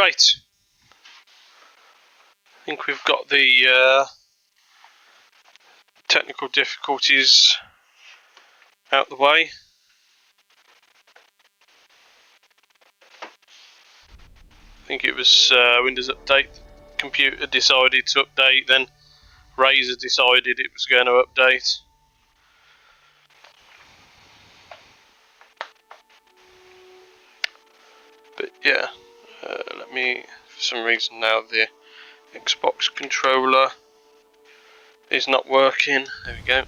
Right. I think we've got the technical difficulties out the way. I think it was Windows Update. Computer decided to update, then Razer decided it was going to update. But yeah, let me, for some reason now the Xbox controller is not working. There we go.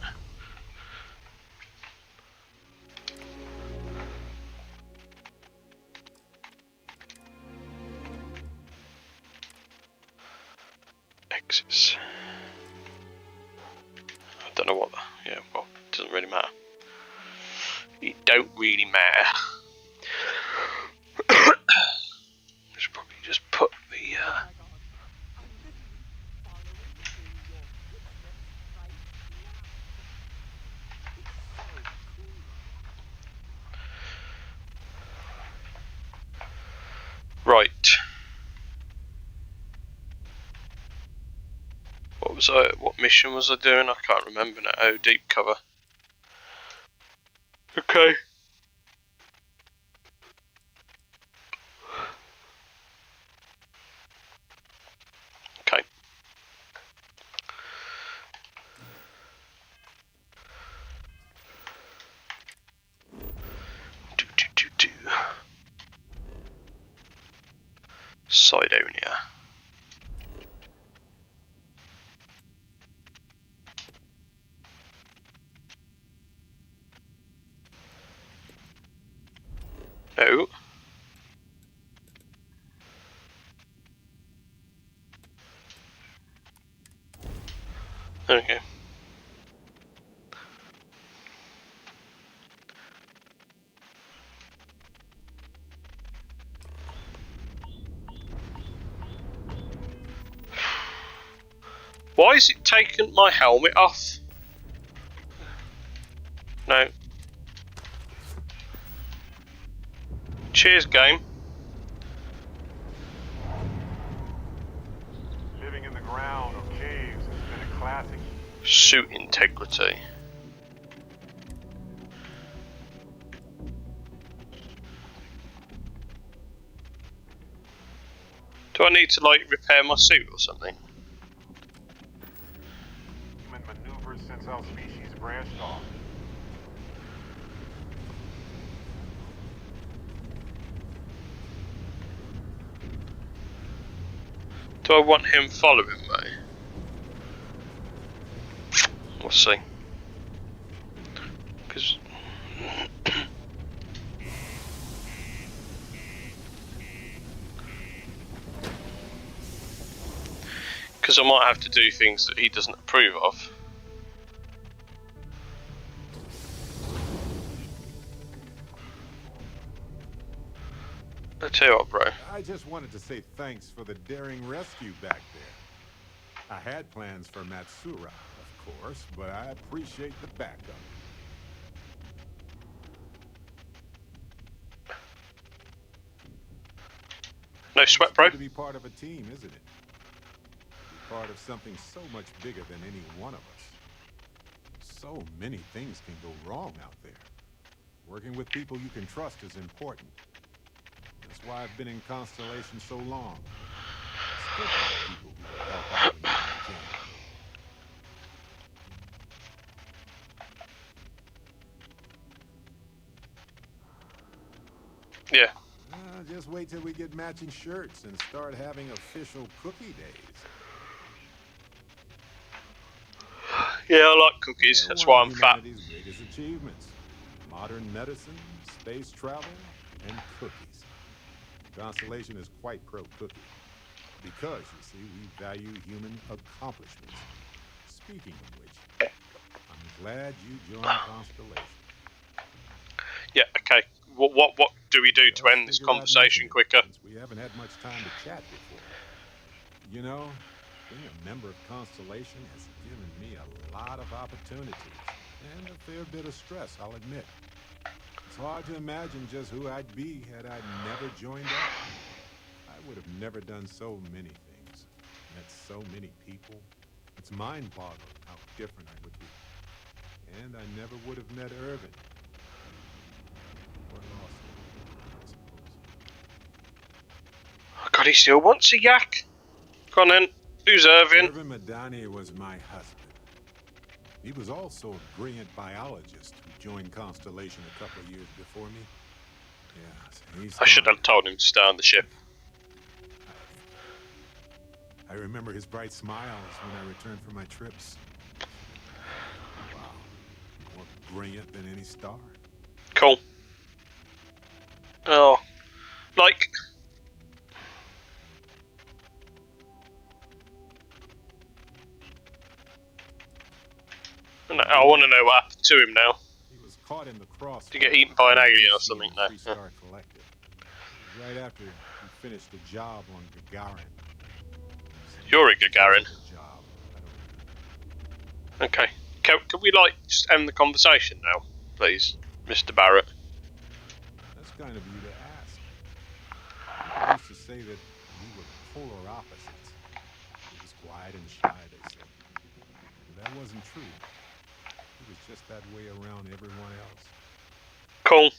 Exits. I don't know what the, yeah, well, it doesn't really matter. It don't really matter. I should probably just put the right. What mission was I doing? I can't remember now. Oh, deep cover. Okay. Okay. Sidonia. No. Okay. Why is it taken my helmet off? No. Cheers, game. Living in the ground or caves has been a classic. Suit integrity. Do I need to, like, repair my suit or something? Human maneuvers since our species branched off. Do I want him following me? We'll see. Because I might have to do things that he doesn't approve of. I tell you what, bro. I just wanted to say thanks for the daring rescue back there. I had plans for Matsura, of course, but I appreciate the backup. No sweat, bro. To be part of a team, isn't it? To be part of something so much bigger than any one of us. So many things can go wrong out there. Working with people you can trust is important. That's why I've been in Constellation so long. It's good to have people who will help out when you can. Yeah. Just wait till we get matching shirts and start having official cookie days. Yeah, I like cookies. That's why I'm fat. Humanity's biggest achievements: modern medicine, space travel, and cookies. Constellation is quite pro-cookie because, you see, we value human accomplishments. Speaking of which, I'm glad you joined Constellation. Yeah. Okay. What do we do to end this conversation quicker? Since we haven't had much time to chat before. You know, being a member of Constellation has given me a lot of opportunities and a fair bit of stress, I'll admit. It's hard to imagine just who I'd be had I never joined up. I I would have never done so many things, met so many people. It's mind-boggling how different I would be. And I never would have met Irvin. Or lost him, I suppose. Oh God, he still wants a yak. Go on then. Who's Irvin? Irvin Madani was my husband. He was also a brilliant biologist who joined Constellation a couple of years before me. Yeah, he's I should gone. have told him to stay on the ship. I remember his bright smiles when I returned from my trips. Wow, more brilliant than any star. Cool. Oh, like... I want to know what happened to him now. He was caught in the cross. Did he get eaten by an alien or something? No. Star Collective. Right after he finished the job on Gagarin. You're a Gagarin. Job. Okay. Can we, like, just end the conversation now, please, Mr. Barrett? That's kind of you to ask. I used to say that we were polar opposites. He was quiet and shy, they said. But that wasn't true. He was just that way around everyone else. Cool.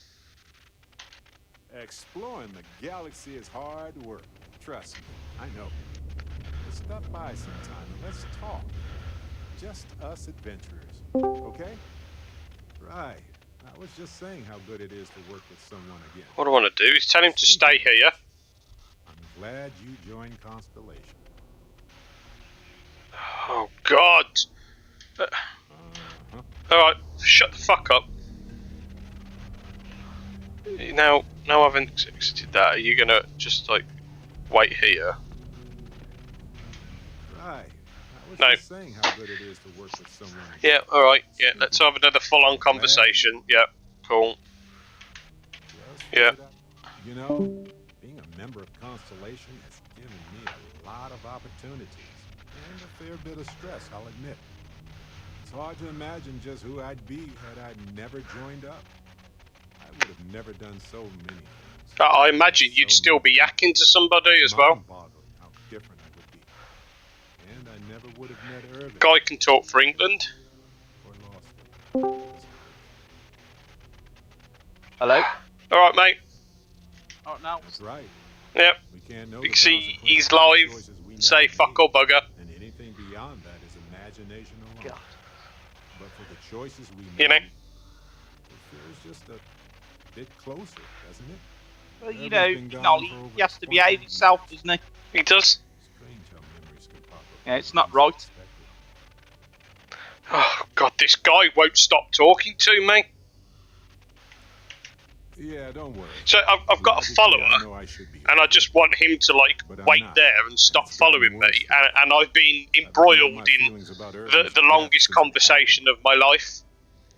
Exploring the galaxy is hard work. Trust me, I know. Let's stop by sometime and let's talk. Just us adventurers, okay? Right. I was just saying how good it is to work with someone again. What I want to do is tell him to stay here. I'm glad you joined Constellation. Oh, God. Alright, shut the fuck up. Now I've exited that, are you gonna just, like, wait here? Right. I was No. just saying how good it is to work with someone again. Yeah, alright, yeah, let's have another full-on conversation. Yeah, cool. Just Yeah. figured out- You know, being a member of Constellation has given me a lot of opportunities. And a fair bit of stress, I'll admit. It's hard to imagine just who I'd be had I never joined up. I would have never done so many things. I imagine you'd still be yakking to somebody as well. Mind-boggling how different I would be. And I never would have met Irvin. Guy can talk for England. Or lost him. Hello? Alright, mate. Oh, no. That's right. Yep. We can't know You the can see consequences he's of the live. choices we Say now fuck make. or bugger. And anything beyond that is imagination alone. God. But for the choices we You make, know. it feels just a bit closer, doesn't it? Well, you Irvin's know, been gone Nolly, for over he has to 20 behave himself, doesn't he? He does. Strange how memories can pop up. Yeah, it's not right. Unexpected. Oh, God, this guy won't stop talking to me. Yeah, don't worry. So I've got a Logically, I follower, know I should be and I just want him to, like, But I'm wait not. there and stop It's gotten following me. worse. And I've been I've known my embroiled in feelings about Irvin's the death longest since it conversation of my life.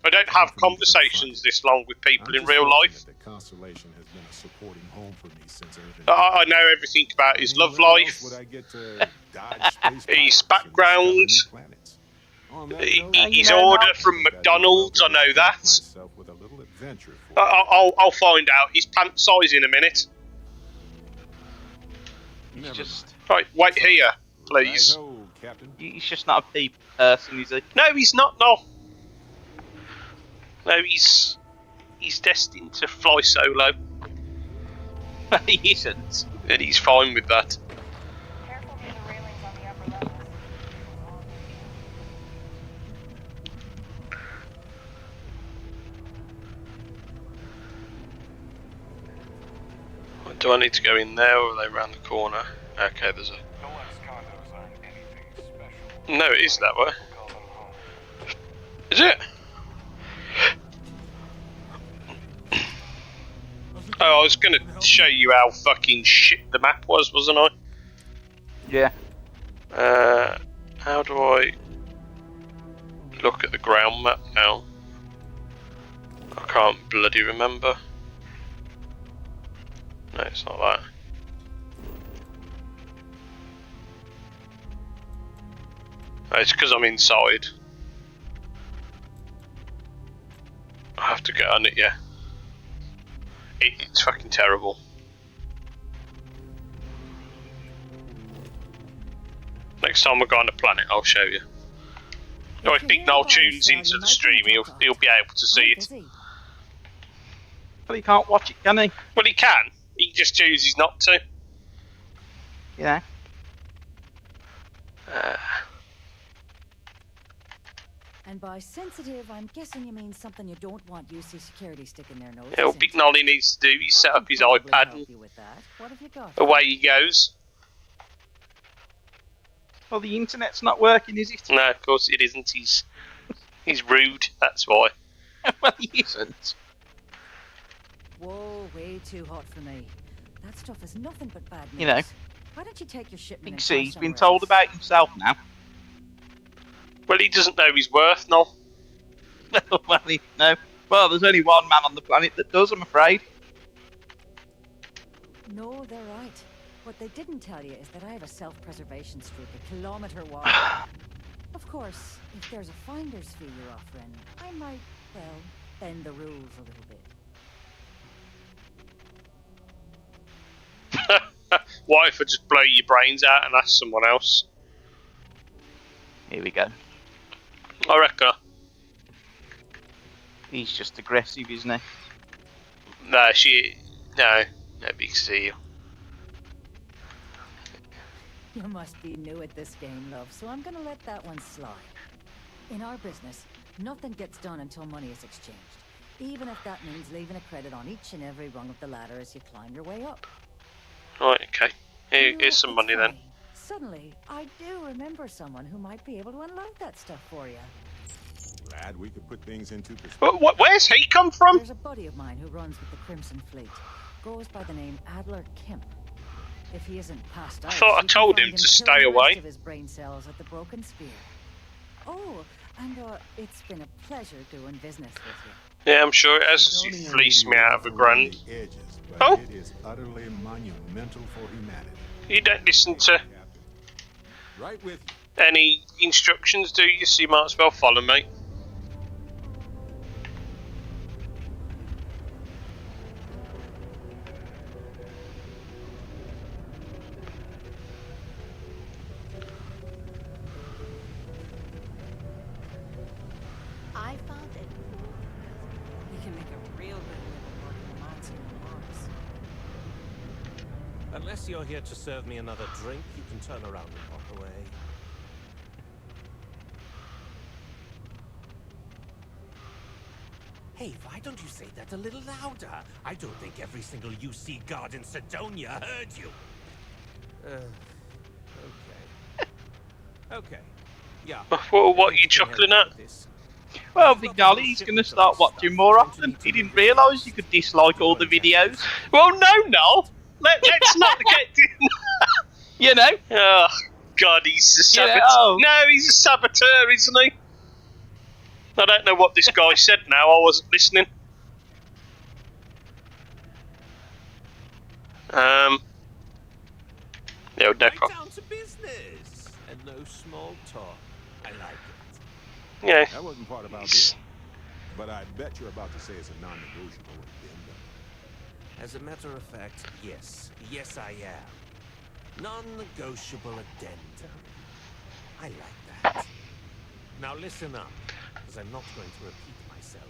I don't have for me to conversations this long with happened. people I'm in just real fortunate life. that Constellation has been a supporting home for me since Irvin. I know everything about his love Where life. else would I get to dodge space His pirates and discover background. new planets? On that note, His you know, order now- from I think I'd be McDonald's, I well to know treat that. myself with a little adventure for I'll find out his pant size in a minute. He's Never just... Right, wait here, please. Righto, Captain. He's just not a people person, is he? No, he's not, no. No, he's destined to fly solo, He isn't. and he's fine with that. Careful near the railings on the upper levels. Do I need to go in there, or are they round the corner? Okay, there's a... No ex-condos aren't anything special. No, it is that way. People call them home. Is it? Oh, I was gonna show you how fucking shit the map was, wasn't I? Yeah. How do I look at the ground map now? I can't bloody remember. No, it's not that. No, it's because I'm inside. I have to get on it, yeah. It's fucking terrible. Next time we go on the planet, I'll show you. Or if Big Noel tunes into the stream, he'll be able to see it. Well, he can't watch it, can he? Well, he can. He just chooses not to. Yeah. And by sensitive, I'm guessing you mean something you don't want UC security sticking their nose. Yeah, all Big Nolly needs to do is set up his iPad and What have you got? away he goes. Well, the internet's not working, is it? No, of course it isn't. He's rude, that's why. Well, he isn't. Whoa, way too hot for me. That stuff is nothing but bad news. You know. Why don't you take your shipment Big and C's go been somewhere told else? about himself now. Well, he doesn't know his worth, no. Well, there's only one man on the planet that does, I'm afraid. No, they're right. What they didn't tell you is that I have a self-preservation streak a kilometre wide. Of course, if there's a finder's fee you're offering, I might, well, bend the rules a little bit. What if I just blow your brains out and ask someone else? Here we go. I reckon. He's just aggressive, isn't he? No, no Big C. You must be new at this game, love, so I'm gonna let that one slide. In our business, nothing gets done until money is exchanged, even if that means leaving a credit on each and every rung of the ladder as you climb your way up. Right, okay. Here's some money then. Suddenly, I do remember someone who might be able to unload that stuff for you. Glad we could put things into perspective. Where's he come from? There's a buddy of mine who runs with the Crimson Fleet. Goes by the name Adler Kemp. If he isn't passed out, I thought I you can told find him to stay killing the rest away. of his brain cells at the Broken Spear. Oh, and it's been a pleasure doing business with you. Yeah, I'm sure it has. You fleeced me out of a grand. Oh. It is utterly monumental for humanity. You don't listen to Right with you. any instructions, do you? So you might as well follow me. I found it. We can make a real good living working the mines here on Mars. Unless you're here to serve me another drink, you can turn around and walk away. Hey, why don't you say that a little louder? I don't think every single UC guard in Sidonia heard you. Okay. Okay. Yeah. What are you chuckling at? Well, Big Nolly, he's going to start watching more often. He didn't realise you could dislike all the videos. Well, no. Let's not get. You know? Oh God, he's a saboteur. Yeah, oh. No, he's a saboteur, isn't he? I don't know what this guy said now. I wasn't listening. No Right problem. down to business and no small talk. I like it. Yeah. That wasn't part about it. But I bet you're about to say it's a non-negotiable addendum. As a matter of fact, yes. Yes, I am. Non-negotiable addendum. I like that. Now listen up, because I'm not going to repeat myself.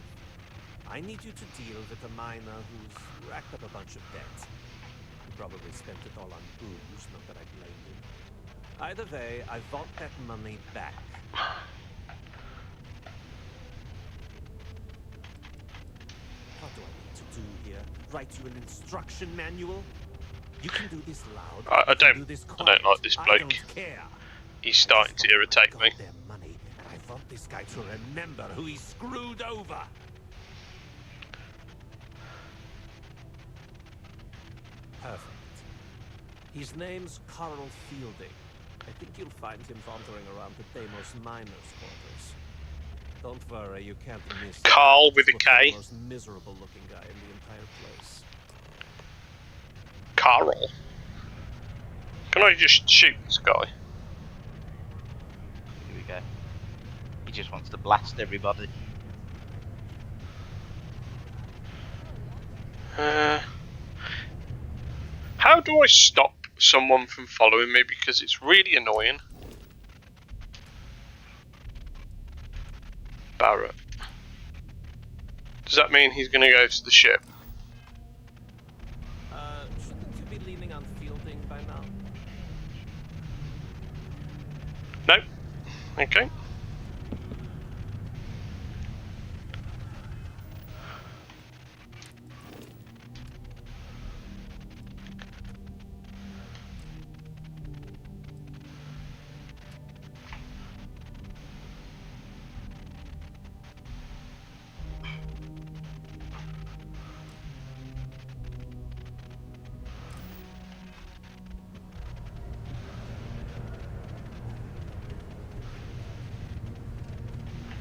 I need you to deal with a miner who's racked up a bunch of debt. He probably spent it all on booze, not that I blame him. Either way, I want that money back. What do I need to do here? Write you an instruction manual? You can do this loud. I you can don't- do this I quiet. don't like this I bloke. don't care. He's starting to irritate me. Their money, and I want this guy to remember who he screwed over. Perfect. His name's Carl Fielding. I think you'll find him wandering around the Deimos miners' quarters. Don't worry, you can't miss him. Carl with a He's K. the most miserable-looking guy in the entire place. Carl. Can I just shoot this guy? Here we go. He just wants to blast everybody. How do I stop someone from following me? Because it's really annoying. Barrett. Does that mean he's going to go to the ship? Shouldn't you be leaning on Fielding by now? No? Okay.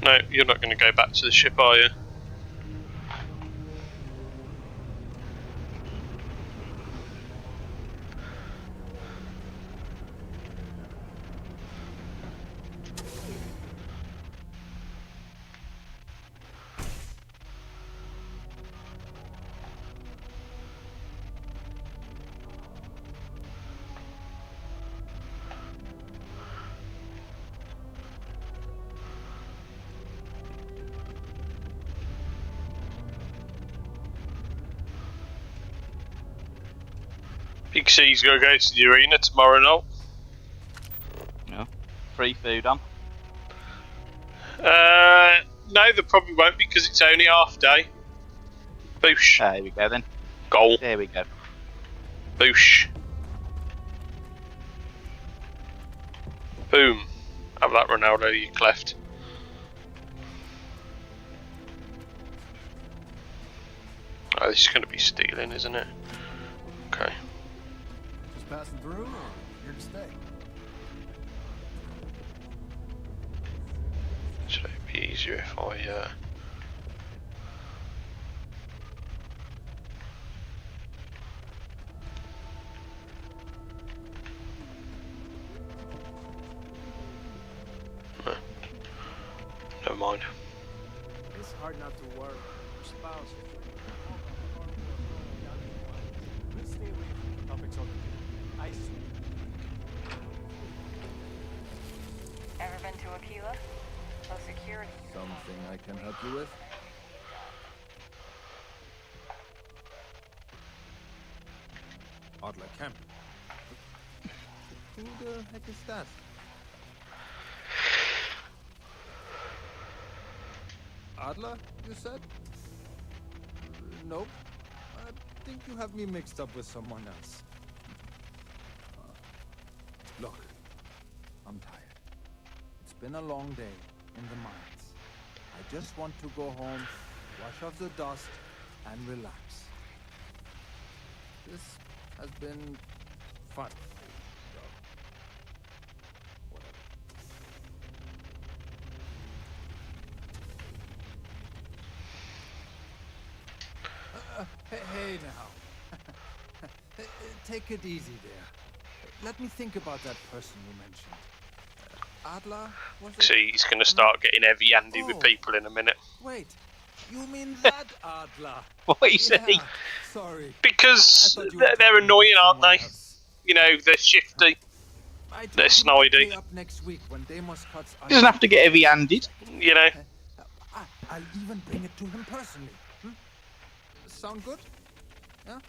No, you're not going to go back to the ship, are you? Big C's going to go to the arena tomorrow night. Yeah. Free food on. No, there probably won't because it's only half day. Boosh. There we go then. Goal. There we go. Boosh. Boom. Have that, Ronaldo, you cleft. Oh, this is going to be stealing, isn't it? Okay. Just passing through or here to stay? So it'd be easier if I no. Never mind. It's hard not to worry. Your spouse. Let's stay away from topics on the ice. Ever been to Aquila? Low security. Something I can help you with? Adler Camp. Who the heck is that? Adler, you said? Nope. I think you have me mixed up with someone else. Look, I'm tired. It's been a long day in the mines. I just want to go home, wash off the dust, and relax. This has been fun. So, whatever. Hey now. Take it easy there. Let me think about that person you mentioned. Adler? Was it? See, he's going to start getting heavy-handed with people in a minute. Wait, you mean that Adler? What you say? Yeah, sorry. Because I thought you were they're talking annoying, about aren't someone they? else. You know, they're shifty. I told They're him I'd snidey. pay up next week when Deimos cuts He doesn't have to get heavy-handed. You know. I'll even bring it to him personally. Sound good? Yeah?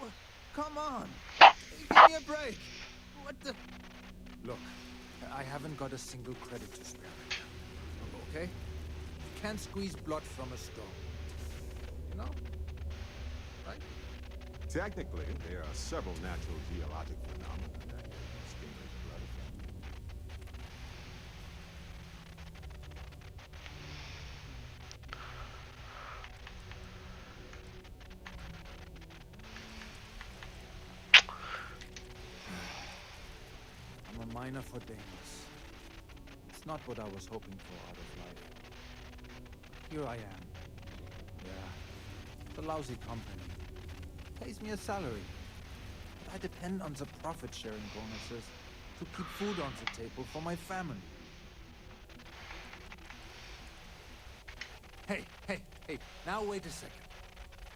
What? Come on! Give me a break! What the... Look, I haven't got a single credit to spare right now. Okay? You can't squeeze blood from a stone. You know? Right? Technically, there are several natural geologic phenomena that stimulate the blood effect. I'm a miner for Deimos. It's not what I was hoping for out of life. Here I am. Yeah. The lousy company. Pays me a salary. But I depend on the profit-sharing bonuses to keep food on the table for my family. Hey, now wait a second.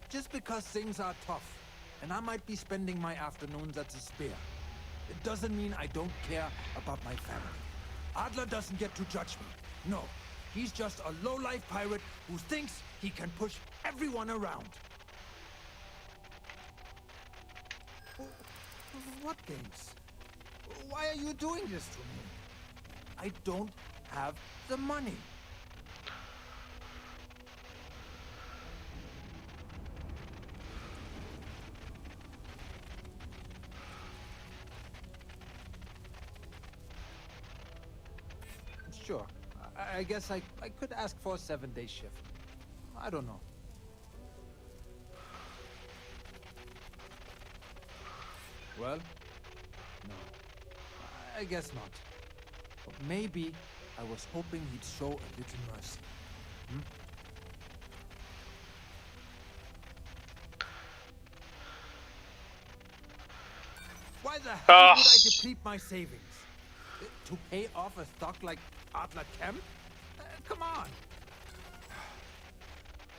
Just because things are tough, and I might be spending my afternoons at the spear, it doesn't mean I don't care about my family. Adler doesn't get to judge me. No, he's just a low-life pirate who thinks he can push everyone around. What games? Why are you doing this to me? I don't have the money. Sure. I guess I could ask for a 7-day shift. I don't know. Well, no. I guess not. But maybe I was hoping he'd show a little mercy. Hmm? Why the hell would I deplete my savings? To pay off a stock like Adler Chem? Come on!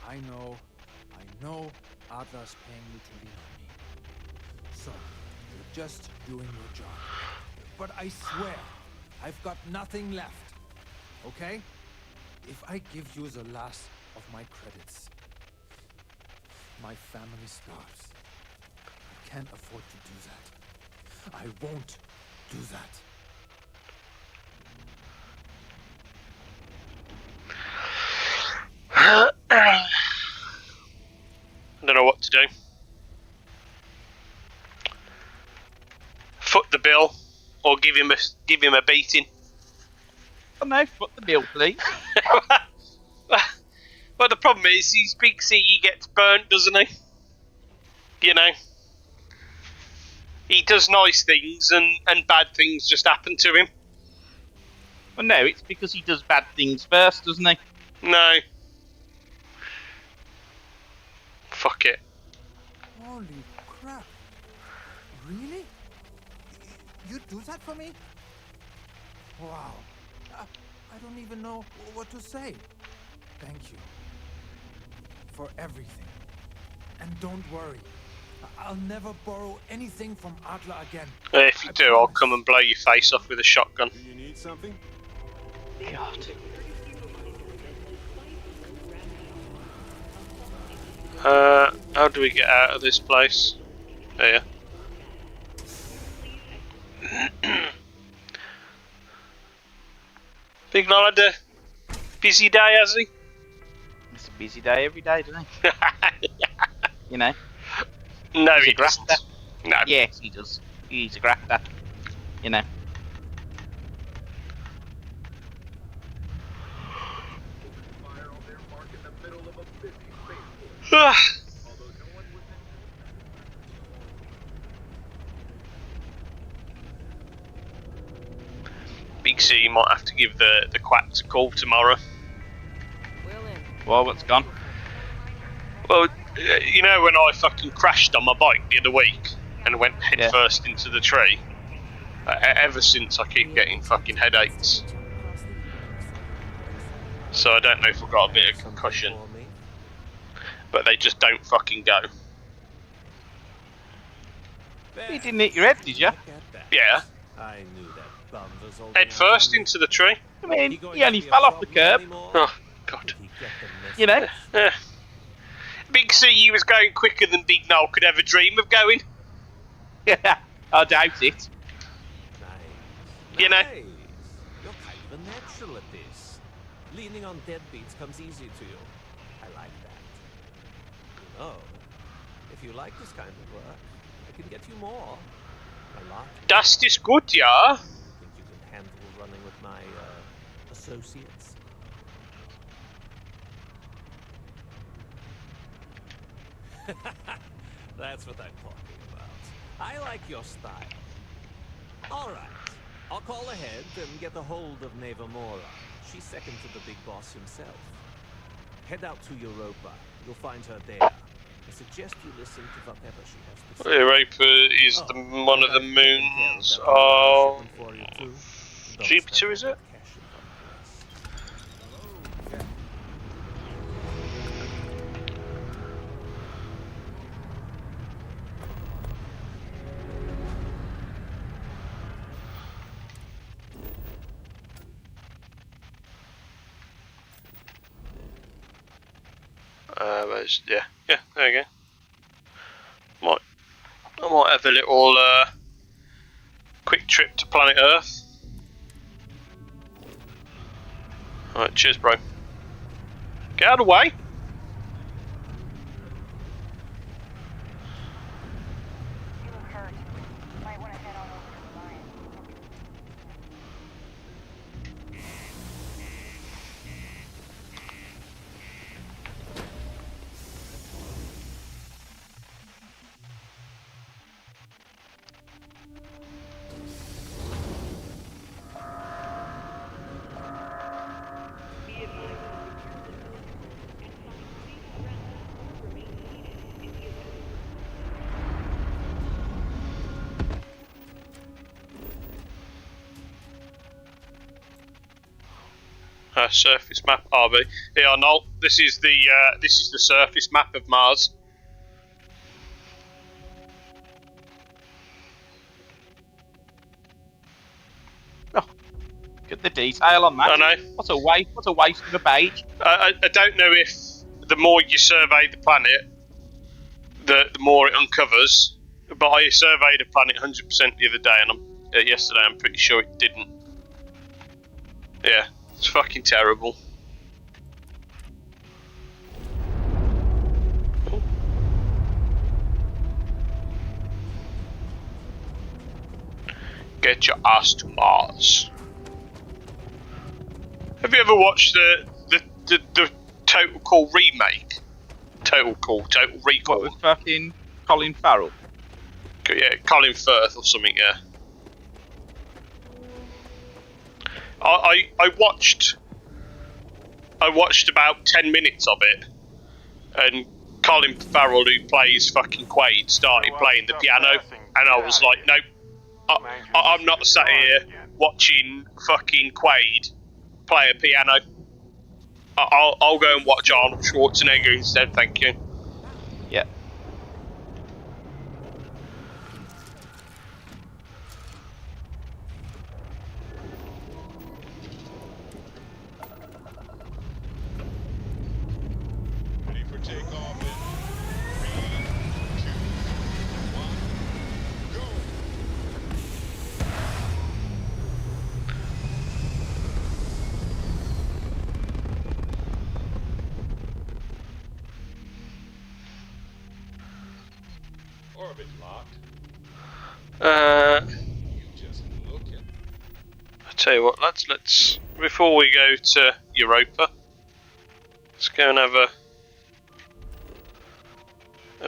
I know Adler's paying you to lean on me. So, you're just doing your job. But I swear, I've got nothing left. Okay? If I give you the last of my credits, my family starves. I can't afford to do that. I won't do that. I don't know what to do. Foot the bill, or give him a beating. Oh no, foot the bill, please. Well, the problem is, he's Big C. He gets burnt, doesn't he? You know, he does nice things, and bad things just happen to him. Well, no, it's because he does bad things first, doesn't he? No. Fuck it. Holy crap. Really? You do that for me? Wow. I don't even know what to say. Thank you. For everything. And don't worry. I'll never borrow anything from Adler again. If you do, I'll come and blow your face off with a shotgun. Do you need something? God. How do we get out of this place? Here. Big Lol had a busy day, has he? It's a busy day every day, doesn't he? You know? No, He's he a grafter. doesn't. No. Yes, he does. He's a grafter. You know? Big C might have to give the quacks a call tomorrow. Well, what's gone? Well, you know when I fucking crashed on my bike the other week and went head first into the tree? Ever since I keep getting fucking headaches. So I don't know if I've got a bit of concussion. But they just don't fucking go. You didn't hit your head, did you? Yeah. I knew that bum was all Head first into the tree. I mean, he only fell off the curb. Oh, God. You know? Big C was going quicker than Big Noel could ever dream of going. Yeah, I doubt it. You know? Nice. You're kind of a natural at this. Leaning on deadbeats comes easy to you. I like that. You know, if you like this kind of work, I can get you more. A lot. Das ist gut, ja. Think you can handle running with my associates? That's what I'm talking about. I like your style. All right. I'll call ahead and get a hold of Neva Mora. She's second to the big boss himself. Head out to Europa. You'll find her there. I suggest you listen to whatever she has to say. Europa is one of the moons of Jupiter, is it? Yeah, there you go. I might have a little quick trip to planet Earth. Alright, cheers, bro. Get out of the way. You look hurt. Might want to head on over to the mine. Surface map, RV. Yeah, Arnold. This is the surface map of Mars. Oh, get the detail on that. I know. What a waste of a page. I don't know if the more you survey the planet, the more it uncovers. But I surveyed a planet 100% the other day, and yesterday I'm pretty sure it didn't. Yeah, it's fucking terrible. Get your ass to Mars. Have you ever watched the Total Call remake? Total Recall. What with fucking Colin Farrell? Yeah, Colin Firth or something. Yeah. I watched about 10 minutes of it, and Colin Farrell, who plays fucking Quaid, started playing the piano, and I was like, nope, I'm not sat here watching fucking Quaid play a piano. I'll go and watch Arnold Schwarzenegger instead, thank you. Yeah. Ready for takeoff in 3, 2, 1, go! Orbit locked. You just looking. I tell you what, let's before we go to Europa, let's go and have a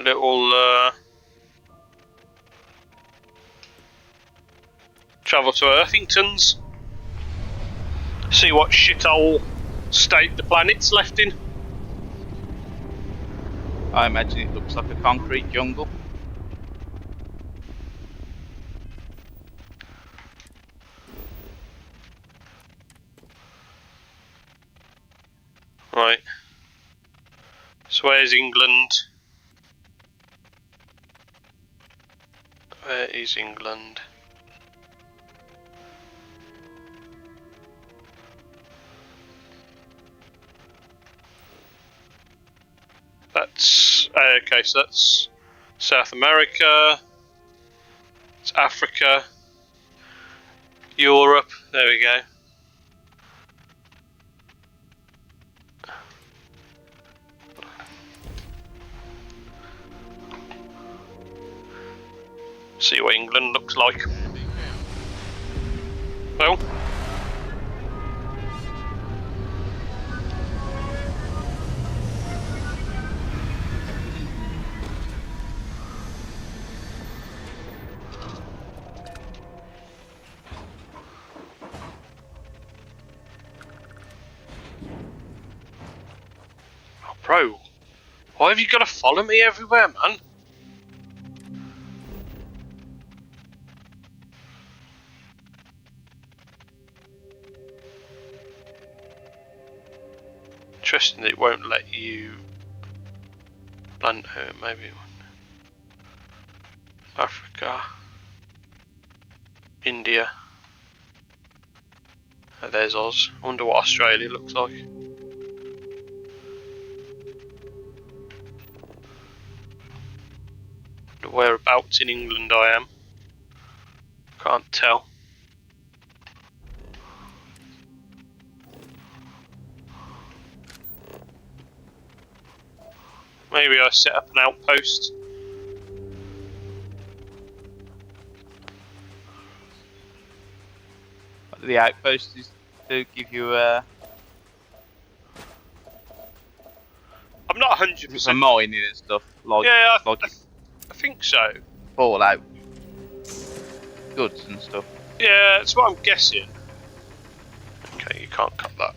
little travel to Earthingtons. See what shithole state the planet's left in. I imagine it looks like a concrete jungle. Right. So where's England? Where is England? That's okay, so that's South America, it's Africa, Europe, there we go. See what England looks like. Well, bro, why have you got to follow me everywhere, man? Interesting that it won't let you land here, maybe it won't. Africa, India. Oh, there's Oz. I wonder what Australia looks like. whereabouts in England I am. Can't tell. Maybe I set up an outpost. The outpost is to give you I'm not 100%. for mining and stuff. Like, Yeah, like I think so. Fallout goods and stuff. Yeah, that's what I'm guessing. Okay, you can't cut that.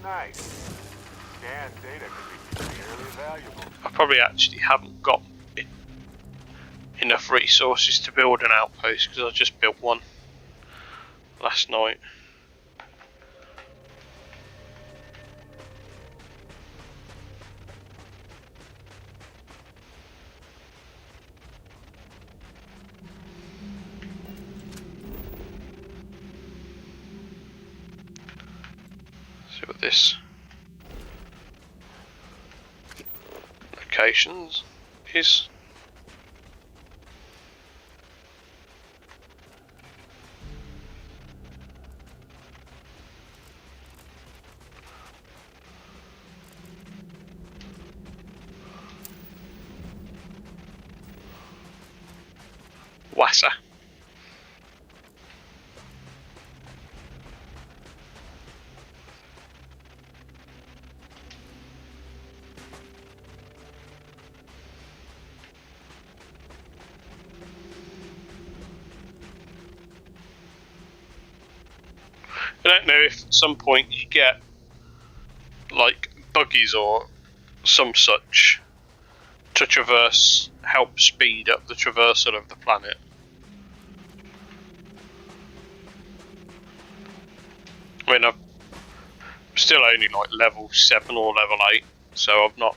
Nice. Scanned data could be fairly valuable. I probably actually haven't got enough resources to build an outpost because I just built one last night. See what this locations is. Wassa. I don't know if at some point you get like buggies or some such to traverse, help speed up the traversal of the planet. I mean, I'm still only like level 7 or level 8, so I've not.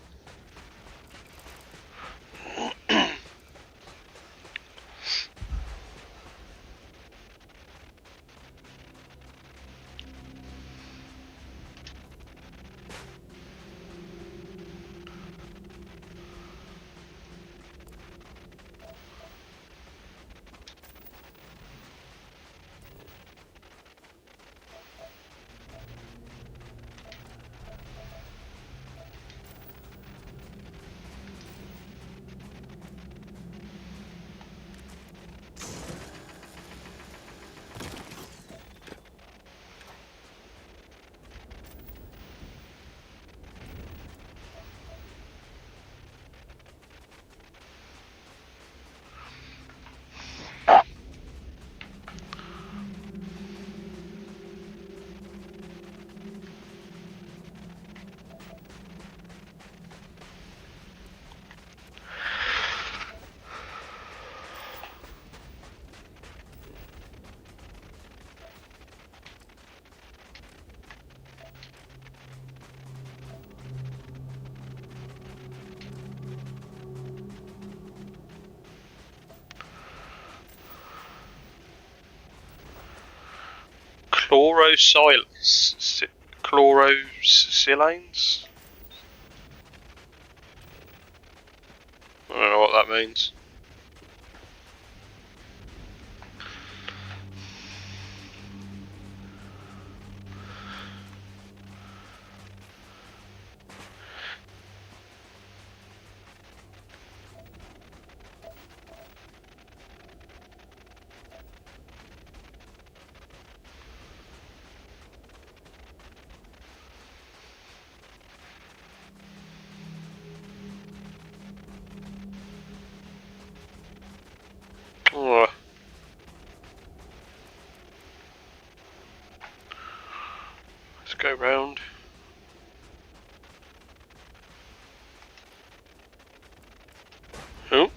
Chlorosilanes? I don't know what that means. Oh. Let's go round. Oh.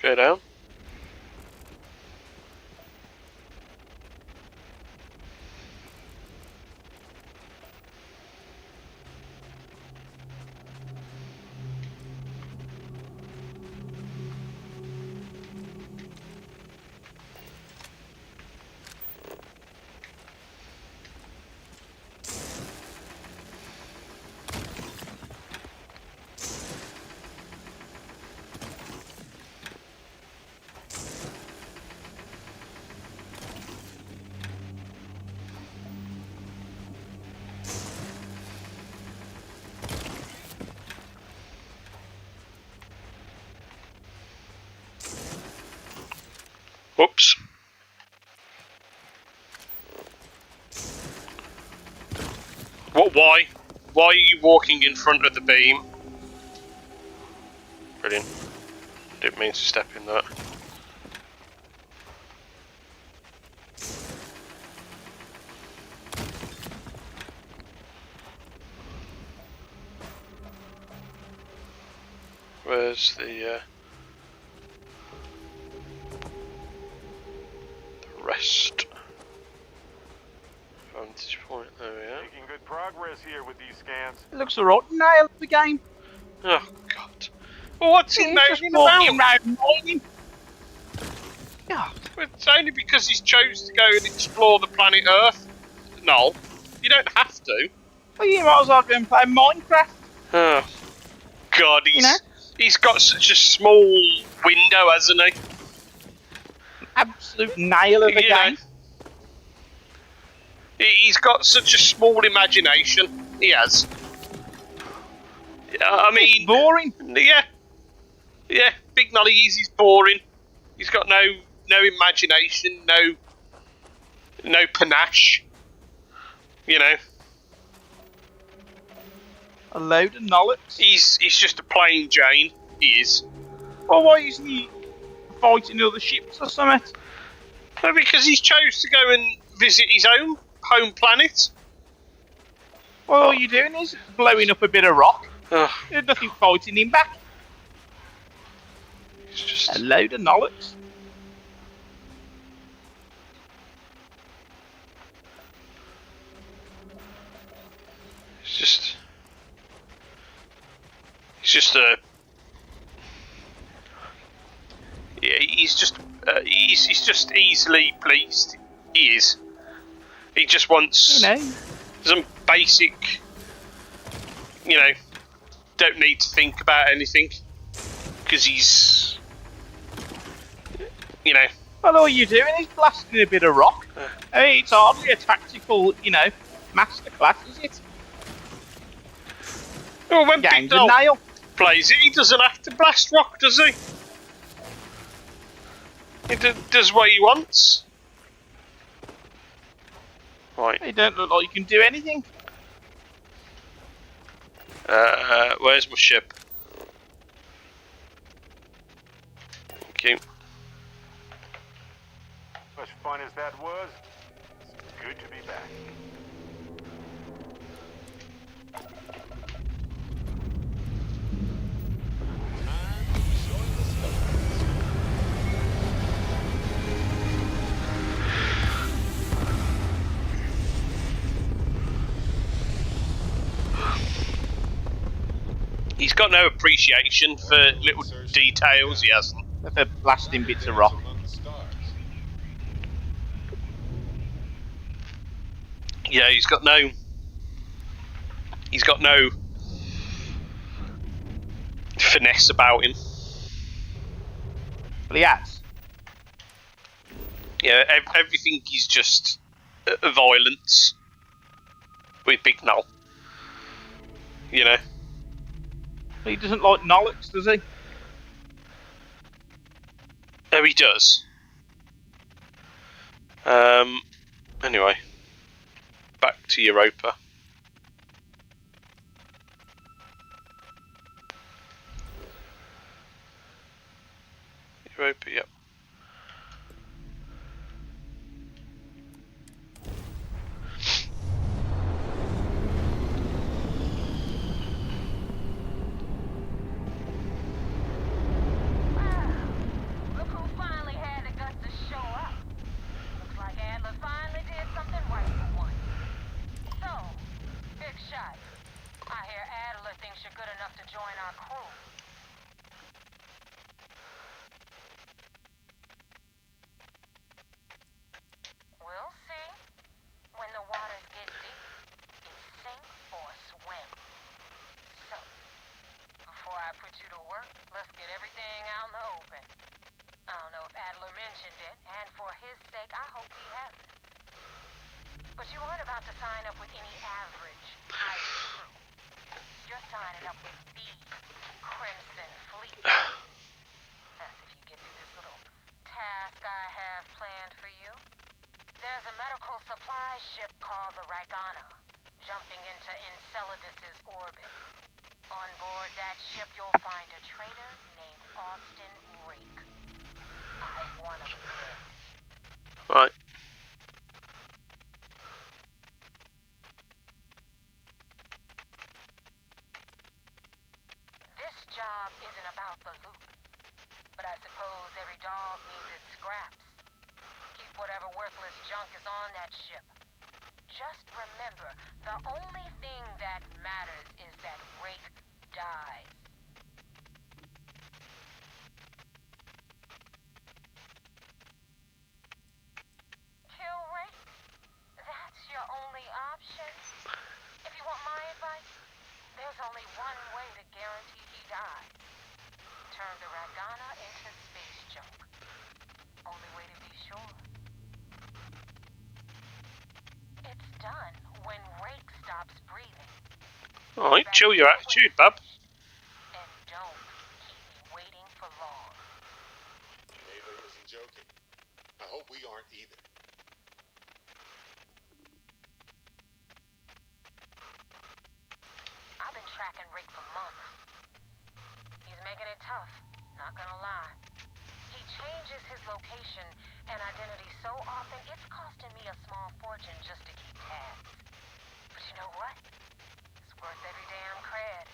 Go down. Whoops. What? Why? Why are you walking in front of the beam? Brilliant. Didn't mean to step in that. Where's the rest? Vantage point, there we are. Making good progress here with these scans. It looks alright, nail the game. Oh, God. Well, what's he He's just moaning walking about? around mining. God. Well, it's only because he's chose to go and explore the planet Earth. No, you don't have to. Well, you might as well go and play Minecraft. Oh, God, You know? he's got such a small window, hasn't he? Absolute nail of a You know. game. He's got such a small imagination. He has. I It's mean, boring. yeah. Big Nolly, he's boring. He's got no imagination, no panache. You know, A load of knowledge. he's just a plain Jane. He is. Well, why isn't he fighting other ships or something? No, because he's chose to go and visit his own home planet. Well, all you're doing is blowing up a bit of rock. Ugh, There's nothing fighting him back. it's just. A load of knowledge. He's just a. Yeah, he's just easily pleased. He is. He just wants You know, some basic. You know, don't need to think about anything because he's. You know. well, all you're doing is blasting a bit of rock. Hey, it's hardly a tactical, masterclass, is it? Well, when Big Game's a Dog nail. plays it, he doesn't have to blast rock, does he? He does what he wants. Right. You don't look like you can do anything. Where's my ship? Thank you. As fun as that was, it's good to be back. He's got no appreciation for little details, he hasn't. For blasting bits of rock. Yeah, he's got no finesse about him. But he has. Yeah, everything is just violence with Big Null. You know. But he doesn't like knowledge, does he? Oh, he does. Anyway, back to Europa. Europa, yep. you to work. Let's get everything out in the open. I don't know if Adler mentioned it, and for his sake, I hope he hasn't. But you aren't about to sign up with any average pirate crew. You're signing up with the Crimson Fleet. That's if you get through this little task I have planned for you. There's a medical supply ship called the Ragana, jumping into Enceladus's orbit. On board that ship, you'll find a traitor named Austin Rake. I want him dead. Right. This job isn't about the loot, but I suppose every dog needs its scraps. Keep whatever worthless junk is on that ship. Just remember, the only thing that matters is that Rake dies. Kill Rake? That's your only option? If you want my advice, there's only one way to guarantee he dies. Turn the Ragana into space junk. Only way to be sure. It's done when Rake stops breathing. Alright, chill your attitude, bub. And don't keep me waiting for long. Ava isn't joking. I hope we aren't either. I've been tracking Rake for months. He's making it tough, not gonna lie. He changes his location and identity so often, it's costing me a small fortune just to keep tabs. But you know what? It's worth every damn cred.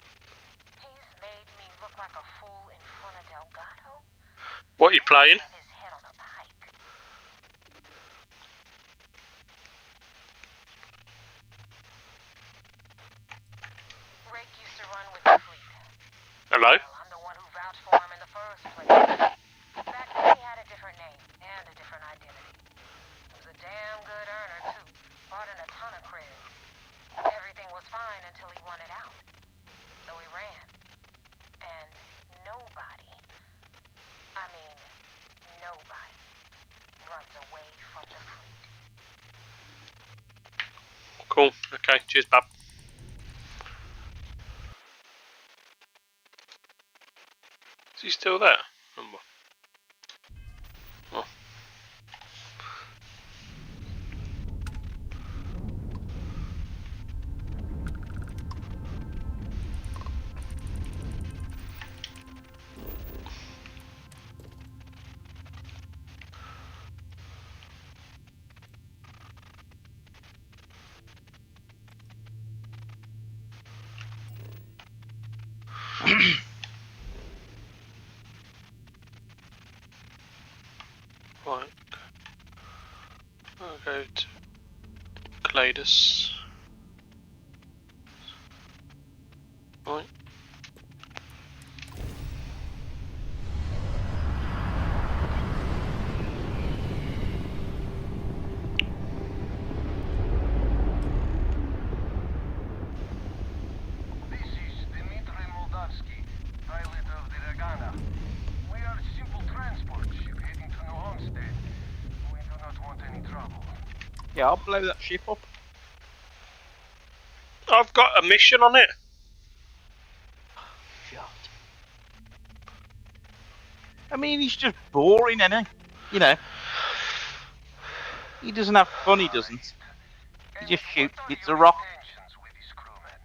He's made me look like a fool in front of Delgado. What are you playing? His head on a pike. Rake used to run with the fleet. Hello? Well, I'm the one who vouched for him in the first place. Back then he had a different name and a different identity. He was a damn good earner, too. Brought in a ton of cred. Everything was fine until he wanted out. So he ran. And nobody, I mean, nobody, runs away from the fleet. Cool. Okay, cheers, bub. Is he still there? Oh. Right. I'll go to Cladus. Right. This is Dmitry Moldavsky, pilot of the Ragana. We are a simple transport ship heading to New Homestead. We do not want any trouble. Yeah, I'll blow that ship up. I've got a mission on it. God. I mean, he's just boring, isn't he? You know. He doesn't have fun, he doesn't. He just shoots bits of rock. Intentions with his crewmen?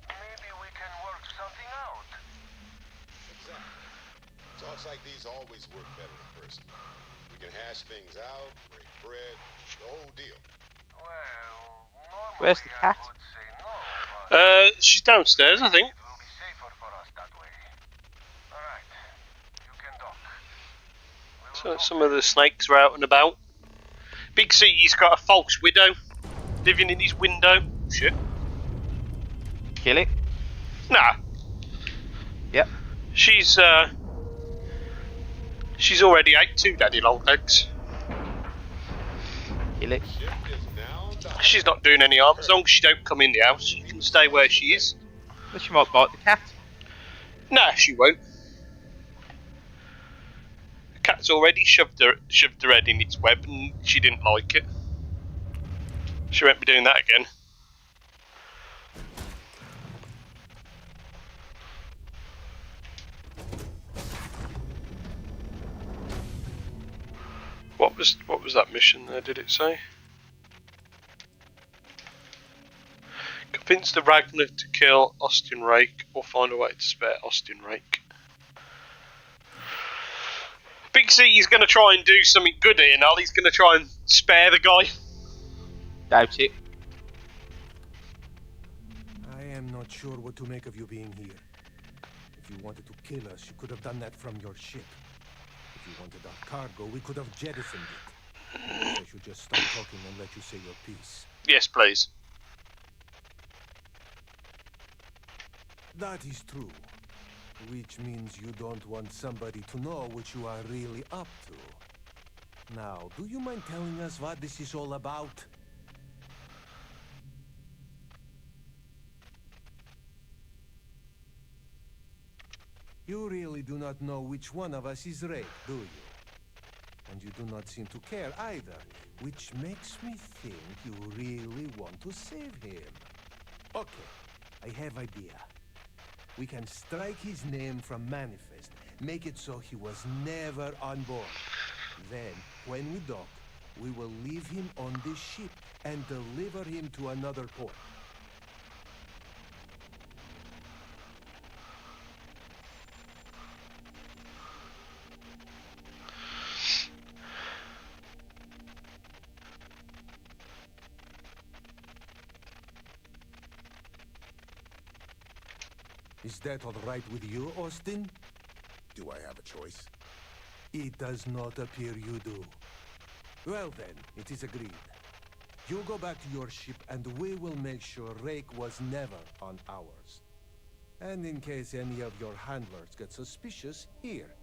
Maybe we can work something out. Exactly. Talks like these always work better in person. We can hash things out, break bread, the whole deal. Well, normally Where's the cat? I would say no, but She's downstairs, I think. it will be safer for us that way. Alright, you can dock. We will So some of the snakes are out and about. Big C's got a false widow living in his window. Shit. Kill it. Nah. Yep. She's already ate 2 daddy long legs. Kill it. Ship is now She's not doing any harm as long as she don't come in the house. She can stay where she is. But she might bite the cat. Nah, she won't. The cat's already shoved her head in its web and she didn't like it. She won't be doing that again. What was that mission there, did it say? Convince the Ragnar to kill Austin Rake or find a way to spare Austin Rake. Big C is going to try and do something good here now. He's going to try and spare the guy. Doubt it. I am not sure what to make of you being here. If you wanted to kill us, you could have done that from your ship. If you wanted our cargo, we could have jettisoned it. I should just stop talking and let you say your piece. Yes, please. That is true. Which means you don't want somebody to know what you are really up to. Now, do you mind telling us what this is all about? You really do not know which one of us is Ray, do you? And you do not seem to care either, which makes me think you really want to save him. Okay, I have idea. We can strike his name from Manifest, make it so he was never on board. Then, when we dock, we will leave him on this ship and deliver him to another port. Is that all right with you, Austin? Do I have a choice? It does not appear you do. Well then, it is agreed. You go back to your ship and we will make sure Rake was never on ours. And in case any of your handlers get suspicious, here.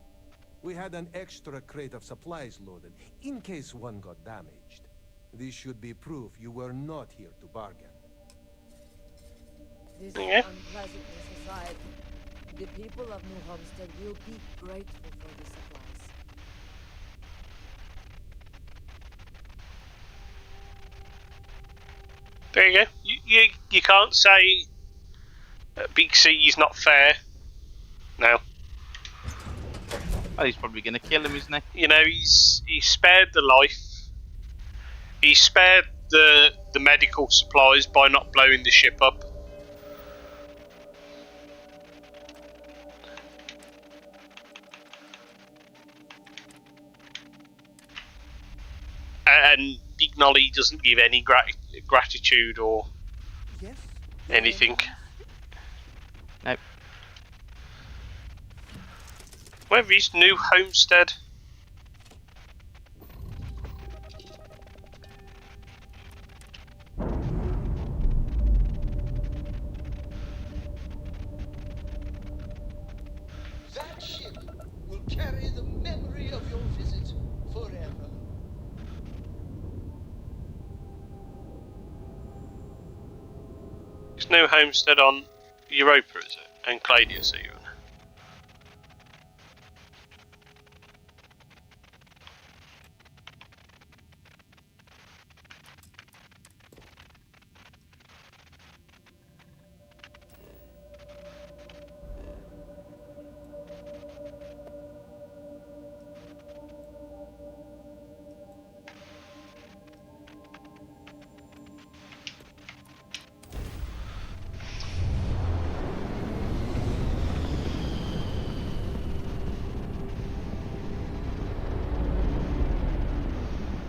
We had an extra crate of supplies loaded, in case one got damaged. This should be proof you were not here to bargain. This Yeah. unpleasantness aside, the people of New Homestead will be grateful for the supplies. There you go. You can't say Big C is not fair. No. Oh, he's probably going to kill him, isn't he? You know, he's spared the life. He spared the medical supplies by not blowing the ship up. And Big Nolly doesn't give any gratitude or Yes? anything. Nope. Where is New Homestead? That ship will carry the memory of your visit forever. Is New Homestead on Europa, is it? And Cladius even.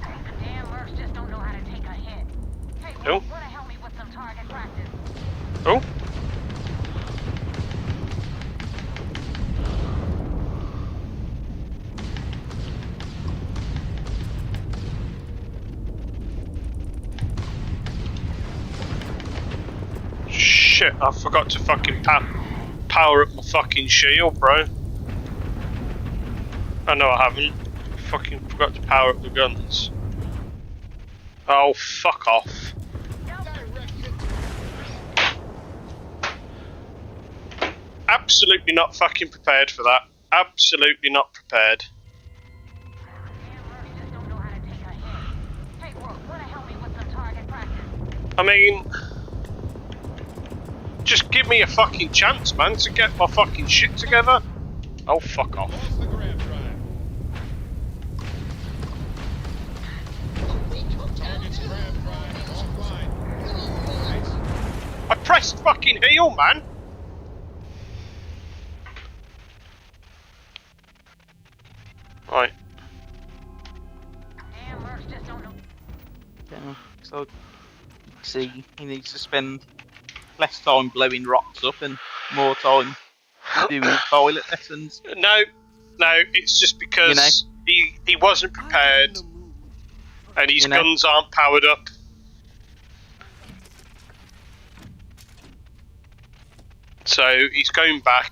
The damn mercs just don't know how to take a hit. Hey, Oh. wanna help me with some target practice? Oh. Shit, I forgot to fucking power up my fucking shield, bro. I know I haven't. Fucking forgot to power up the guns. Oh, fuck off. Absolutely not fucking prepared for that. Absolutely not prepared. I mean, just give me a fucking chance, man, to get my fucking shit together. Oh, fuck off. Lost the grab drive. Target's grab drive is offline. I pressed fucking heal, man. Right. Yeah, so see, he needs to spend less time blowing rocks up and more time doing toilet lessons. No, it's just because he wasn't prepared and his guns aren't powered up. So he's going back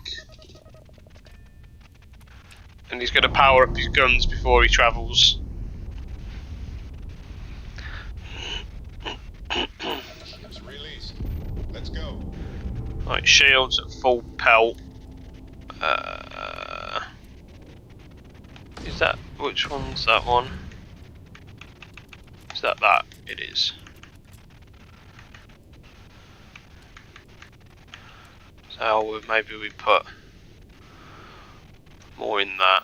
and he's going to power up his guns before he travels. Ships released. Let's go. Right, shields at full pelt. Is that, which one's that one? Is that? It is. So maybe we put more in that.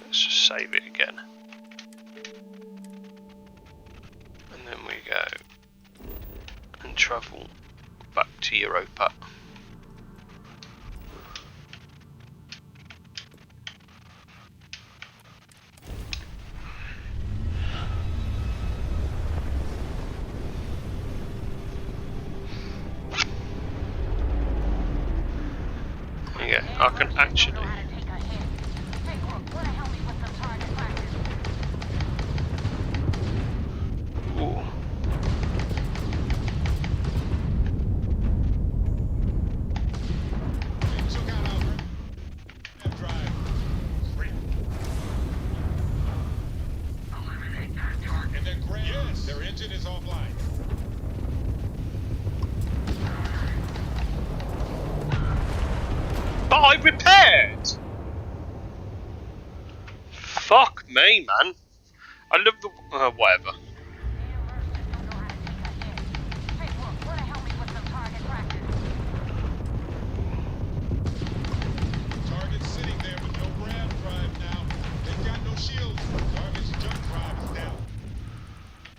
Let's just save it again. And then we go and travel back to Europa. Yeah, I can actually. Ooh. They took out our grab drive. And their grab, yes, their engine is offline. But I repaired! Fuck me, man. I love the... whatever. Target's sitting there with no grab drive now. They've got no shields. Target's jump drive is down.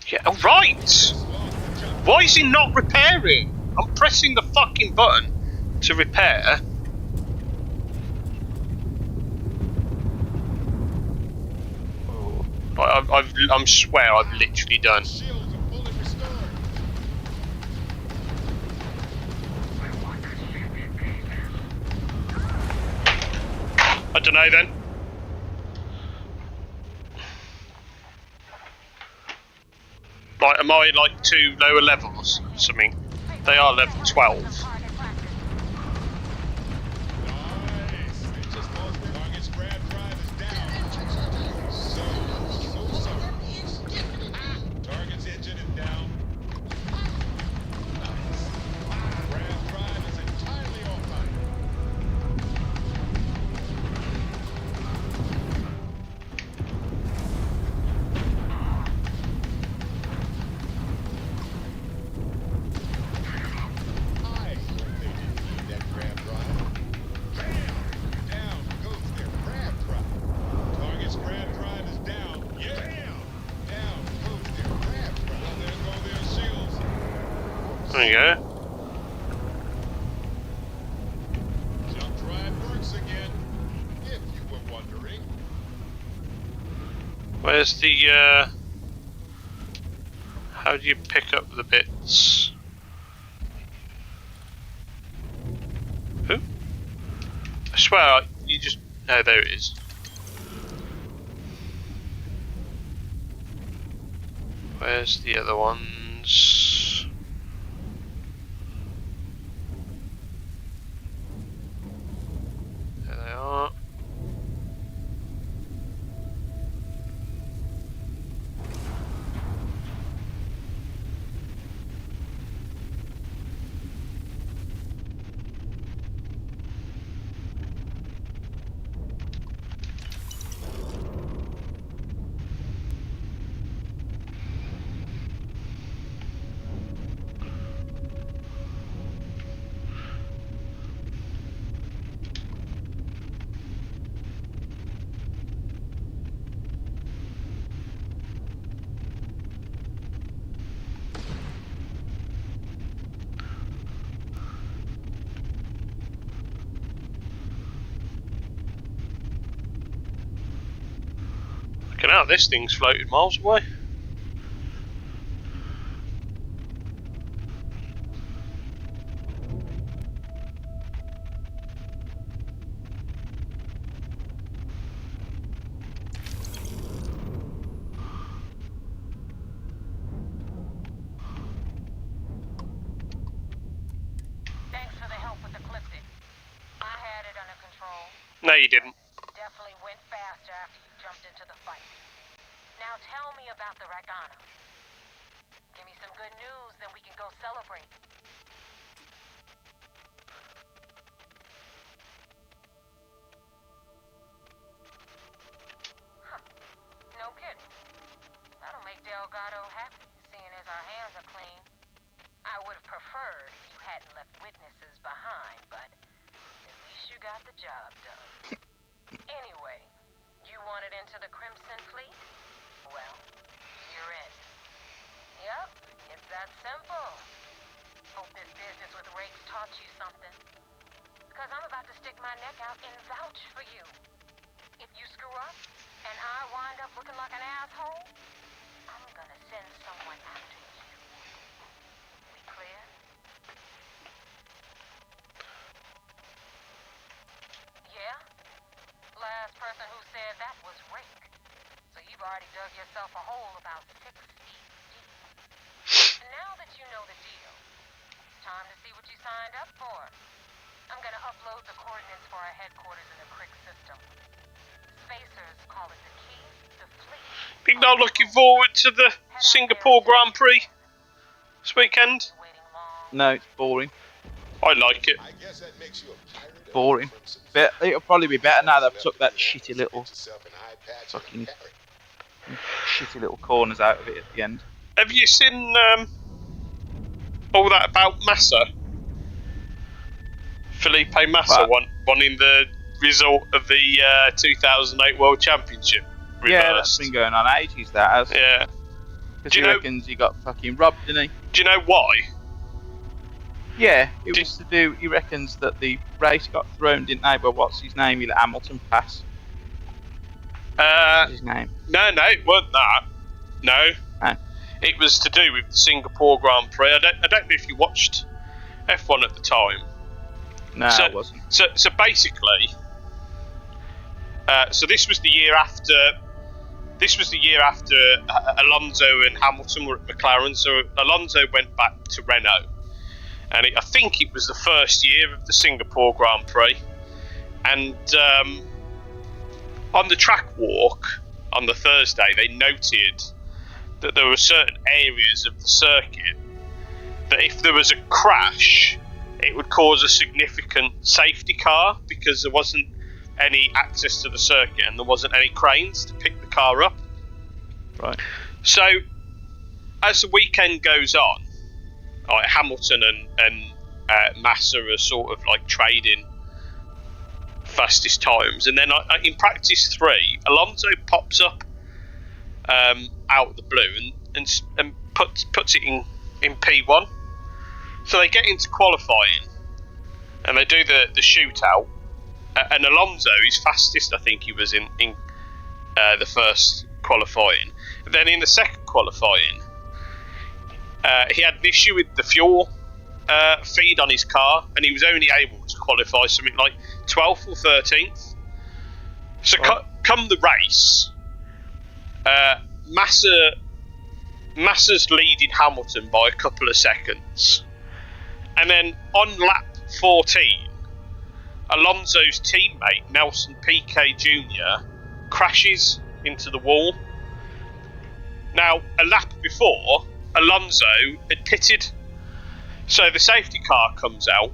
Yeah, right! Why is he not repairing? I'm pressing the fucking button to repair. I swear I've literally done. Shields are fully restored. I don't know then. Like, am I like 2 lower levels or something? They are level 12. Nice. They just lost their target's grab drive is down. So sorry. Target's engine is down. Nice. Grab drive is entirely offline. I hope they didn't need that grab drive. Bam! Down goes their grab drive. Target's grab drive is down. Yeah! Down goes their grab drive. Well, there go their shields. There you go. Jump drive works again. If you were wondering. Where's the, how do you pick up the bits? Who? I swear, you just... Oh, there it is. Where's the other ones? There they are. Fucking hell, this thing's floated miles away. Thanks for the help with the clip-it. I had it under control. No, you didn't. Definitely went faster after you jumped into the fight. Now tell me about the Ragana. Give me some good news, then we can go celebrate. Huh. No kidding. That'll make Delgado happy, seeing as our hands are clean. I would have preferred if you hadn't left witnesses behind, but at least you got the job done. Anyway, you wanted into the Crimson Fleet? Well, you're in. Yep, it's that simple. Hope this business with Rakes taught you something. Because I'm about to stick my neck out and vouch for you. If you screw up, and I wind up looking like an asshole, I'm gonna send someone after you. We clear? Yeah? Last person who said that was Rake. So you've already dug yourself a hole about 6 feet deep. And now that you know the deal, it's time to see what you signed up for. I'm gonna upload the coordinates for our headquarters in the Crick system. Spacers call it the key, the fleet. Been not looking forward to the Singapore Grand Prix this weekend. No, it's boring. I like it. I guess that makes you a pirate of Boring. Crimson But Fleet. it'll probably be better now they've took that Get shitty little yourself an eye patch and a fucking parrot. shitty little corners out of it at the end. Have you seen all that about Massa? Felipe Massa What? wanting the result of the 2008 World Championship reversed. Yeah, that's been going on ages, that has. Yeah. Because Do he you know- reckons he got fucking robbed, didn't he? Do you know why? Yeah, it Did- was to do, he reckons that the race got thrown, didn't they? But what's his name? He let Hamilton pass. What's his name? No, it wasn't that. No. Oh. It was to do with the Singapore Grand Prix. I don't know if you watched F1 at the time. No, So- it wasn't. So basically, so this was the year after. This was the year after Alonso and Hamilton were at McLaren. So Alonso went back to Renault, and I think it was the first year of the Singapore Grand Prix. And on the track walk on the Thursday, they noted that there were certain areas of the circuit that if there was a crash, it would cause a significant safety car because there wasn't any access to the circuit and there wasn't any cranes to pick the car up. Right. So, as the weekend goes on, like Hamilton and Massa are sort of like trading fastest times, and then in practice 3, Alonso pops up out of the blue and puts it in P1. So they get into qualifying and they do the shootout, and Alonso is fastest. I think he was in the first qualifying. Then in the second qualifying, he had an issue with the fuel feed on his car, and he was only able to qualify something like 12th or 13th. So come the race, Massa's leading Hamilton by a couple of seconds, and then on lap 14, Alonso's teammate Nelson Piquet Jr. crashes into the wall. Now, a lap before, Alonso had pitted, so the safety car comes out.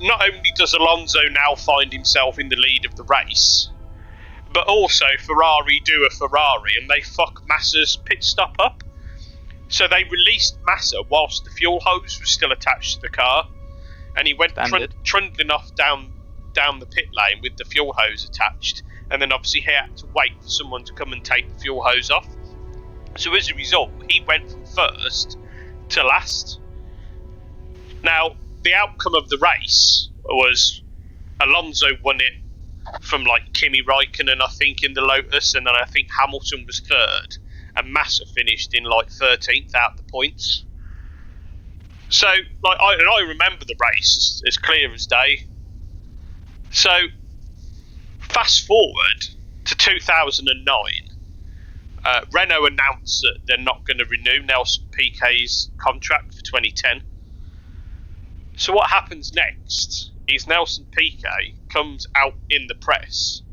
Not only does Alonso now find himself in the lead of the race, but also Ferrari do a Ferrari and they fuck Massa's pit stop up. So they released Massa whilst the fuel hose was still attached to the car, and he went trundling off down the pit lane with the fuel hose attached, and then obviously he had to wait for someone to come and take the fuel hose off. So as a result, he went from first to last. Now, the outcome of the race was Alonso won it from like Kimi Raikkonen, I think, in the Lotus, and then I think Hamilton was third, and Massa finished in like 13th out of the points. So, like, I remember the race as clear as day. So, fast forward to 2009, Renault announced that they're not going to renew Nelson Piquet's contract for 2010. So what happens next is Nelson Piquet comes out in the press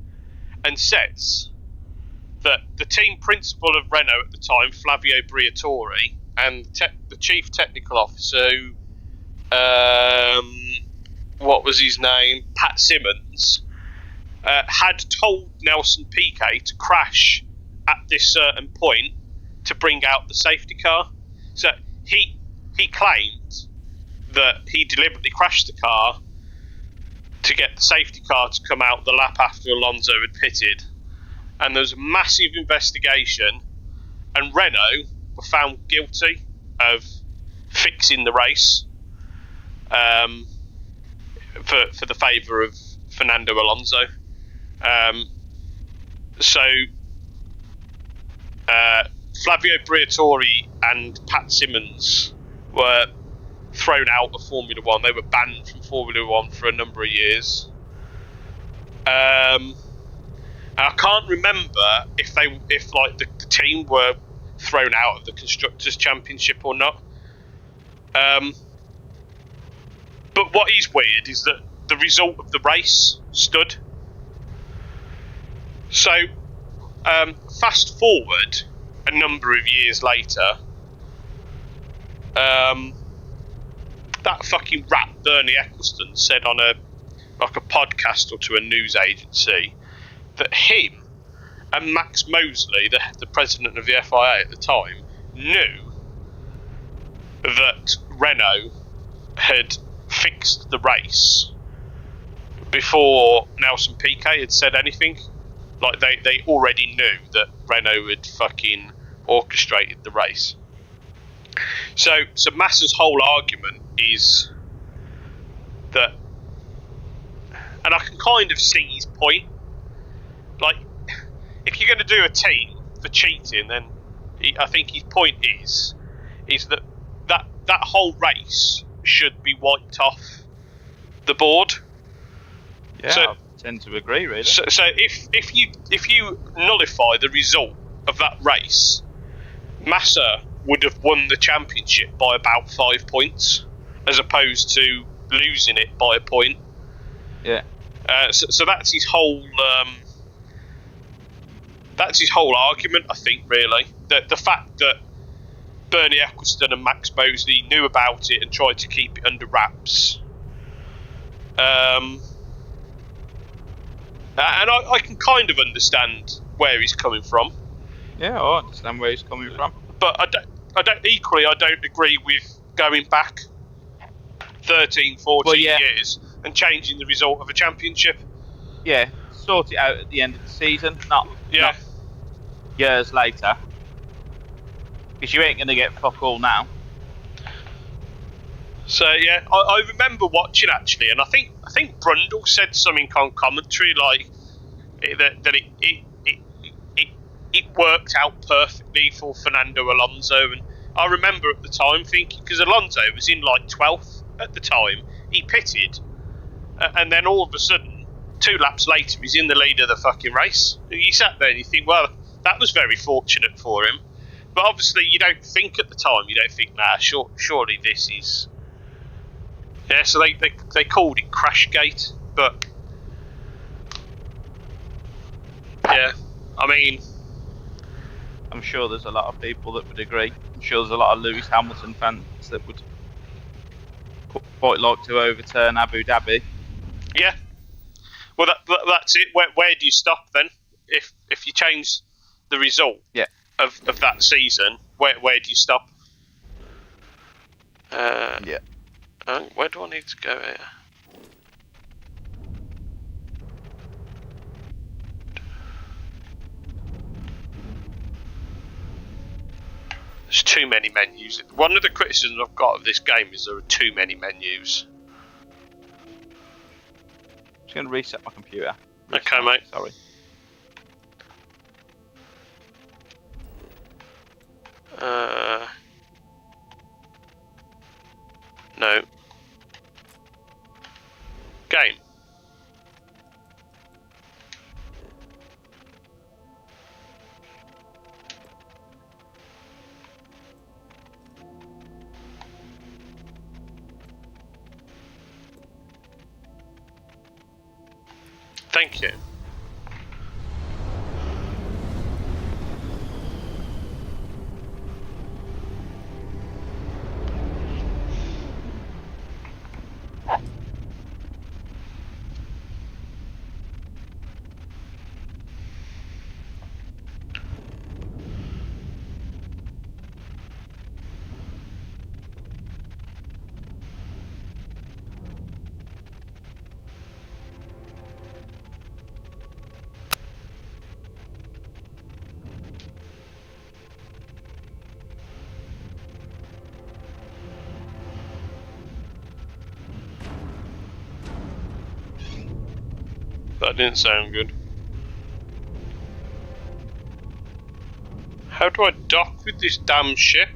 and says that the team principal of Renault at the time, Flavio Briatore, and the chief technical officer, what was his name, Pat Simmons, had told Nelson Piquet to crash at this certain point to bring out the safety car. So he claimed that he deliberately crashed the car to get the safety car to come out the lap after Alonso had pitted. And there was a massive investigation, and Renault were found guilty of fixing the race for the favour of Fernando Alonso. Flavio Briatore and Pat Simmons were thrown out of Formula One. They were banned from Formula One for a number of years. I can't remember if the team were thrown out of the Constructors' Championship or not. But what is weird is that the result of the race stood. So, fast forward a number of years later, that fucking rat Bernie Ecclestone said on a podcast or to a news agency that him and Max Mosley, the president of the FIA at the time, knew that Renault had fixed the race before Nelson Piquet had said anything. Like, they already knew that Renault had fucking orchestrated the race. So Massa's whole argument is that, and I can kind of see his point. Like, if you're going to do a team for cheating, then I think his point is that whole race should be wiped off the board. Yeah, so, I tend to agree, really. So if you nullify the result of that race, Massa would have won the championship by about 5 points, as opposed to losing it by a point. Yeah. So that's his whole. That's his whole argument, I think. Really, the fact that Bernie Ecclestone and Max Mosley knew about it and tried to keep it under wraps. And I can kind of understand where he's coming from. Yeah, I understand where he's coming from. But I don't agree with going back 13, 14 years and changing the result of a championship. Yeah, sort it out at the end of the season, not years later. Because you ain't going to get fuck all now. So yeah, I remember watching actually, and I think Brundle said something on commentary like that it worked out perfectly for Fernando Alonso, and I remember at the time thinking, because Alonso was in like 12th at the time, he pitted, and then all of a sudden 2 laps later he's in the lead of the fucking race. You sat there and you think, well, that was very fortunate for him, but obviously you don't think at the time, you don't think, nah, surely this is. Yeah, so they called it Crashgate, but yeah, I mean, I'm sure there's a lot of people that would agree. I'm sure there's a lot of Lewis Hamilton fans that would quite like to overturn Abu Dhabi. Yeah, well that's it. Where do you stop then? If you change the result of that season, where do you stop? Where do I need to go here? There's too many menus. One of the criticisms I've got of this game is there are too many menus. I'm just going to reset my computer. Okay, mate. Sorry. No. Game. Thank you. That didn't sound good. How do I dock with this damn ship?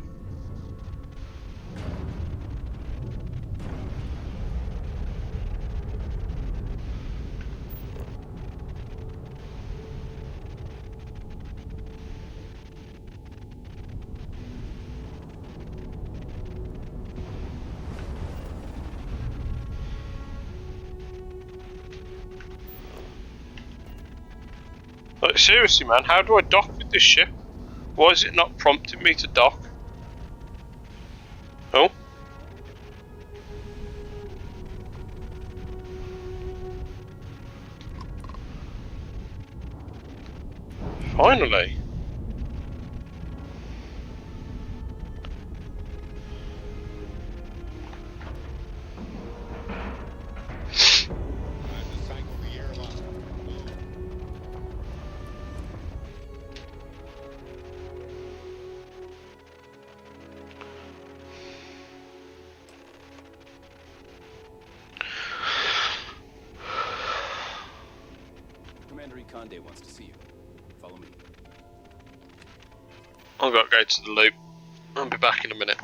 Like, seriously, man, how do I dock with this ship? Why is it not prompting me to dock? Oh? Finally. Time to cycle the airlock. Commander Ikonde wants to see you. Follow me. I've got to go to the loop. I'll be back in a minute.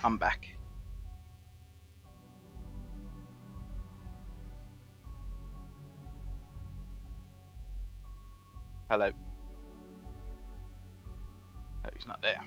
I'm back. Hello. Oh, he's not there.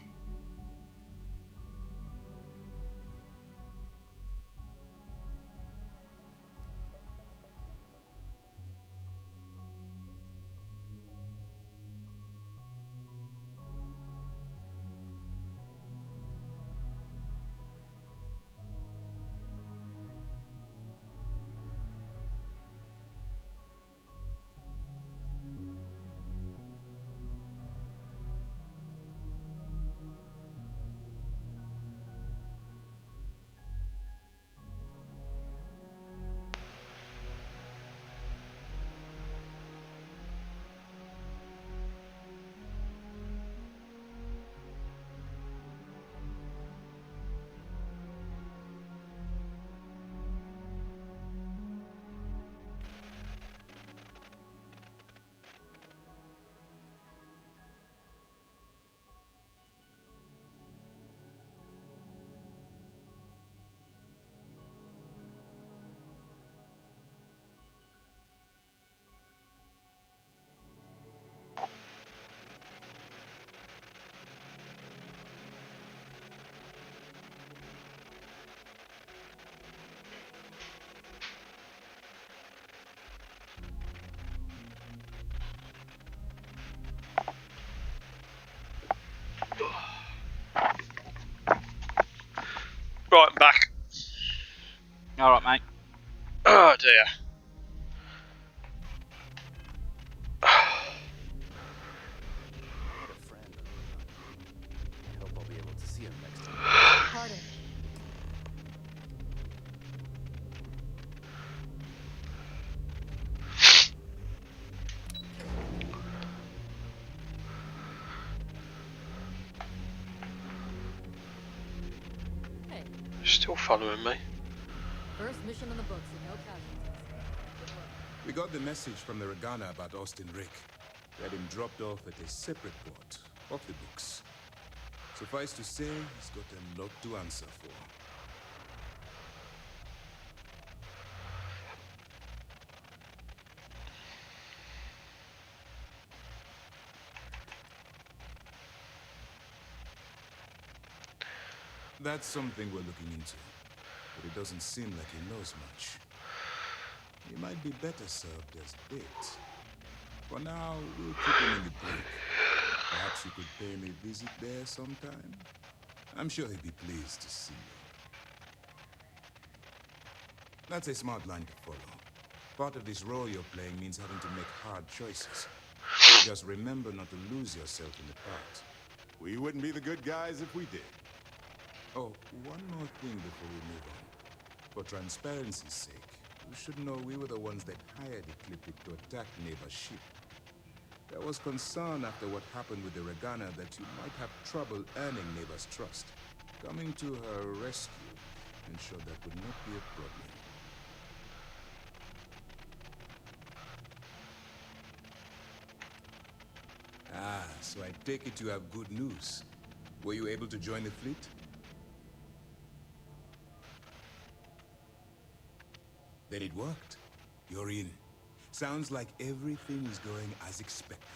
Right, I'm back. All right, mate. Oh dear. I had a friend. I hope I'll be able to see him next time. Pardon. Hey, Still following me. first mission on the books with no casualties. Good work. We got the message from the Regana about Austin Rick. We had him dropped off at a separate port, off the books. Suffice to say, he's got a lot to answer for. That's something we're looking into, but it doesn't seem like he knows much. He might be better served as bait. For now, we'll keep him in the break. Perhaps you could pay him a visit there sometime? I'm sure he'd be pleased to see you. That's a smart line to follow. Part of this role you're playing means having to make hard choices. Just remember not to lose yourself in the part. We wouldn't be the good guys if we did. Oh, one more thing before we move on. For transparency's sake, you should know we were the ones that hired Ecliptic to attack Neighbor's ship. There was concern after what happened with the Regana that you might have trouble earning Neighbor's trust. Coming to her rescue ensured that would not be a problem. Ah, so I take it you have good news. Were you able to join the fleet? Then it worked. You're in. Sounds like everything is going as expected.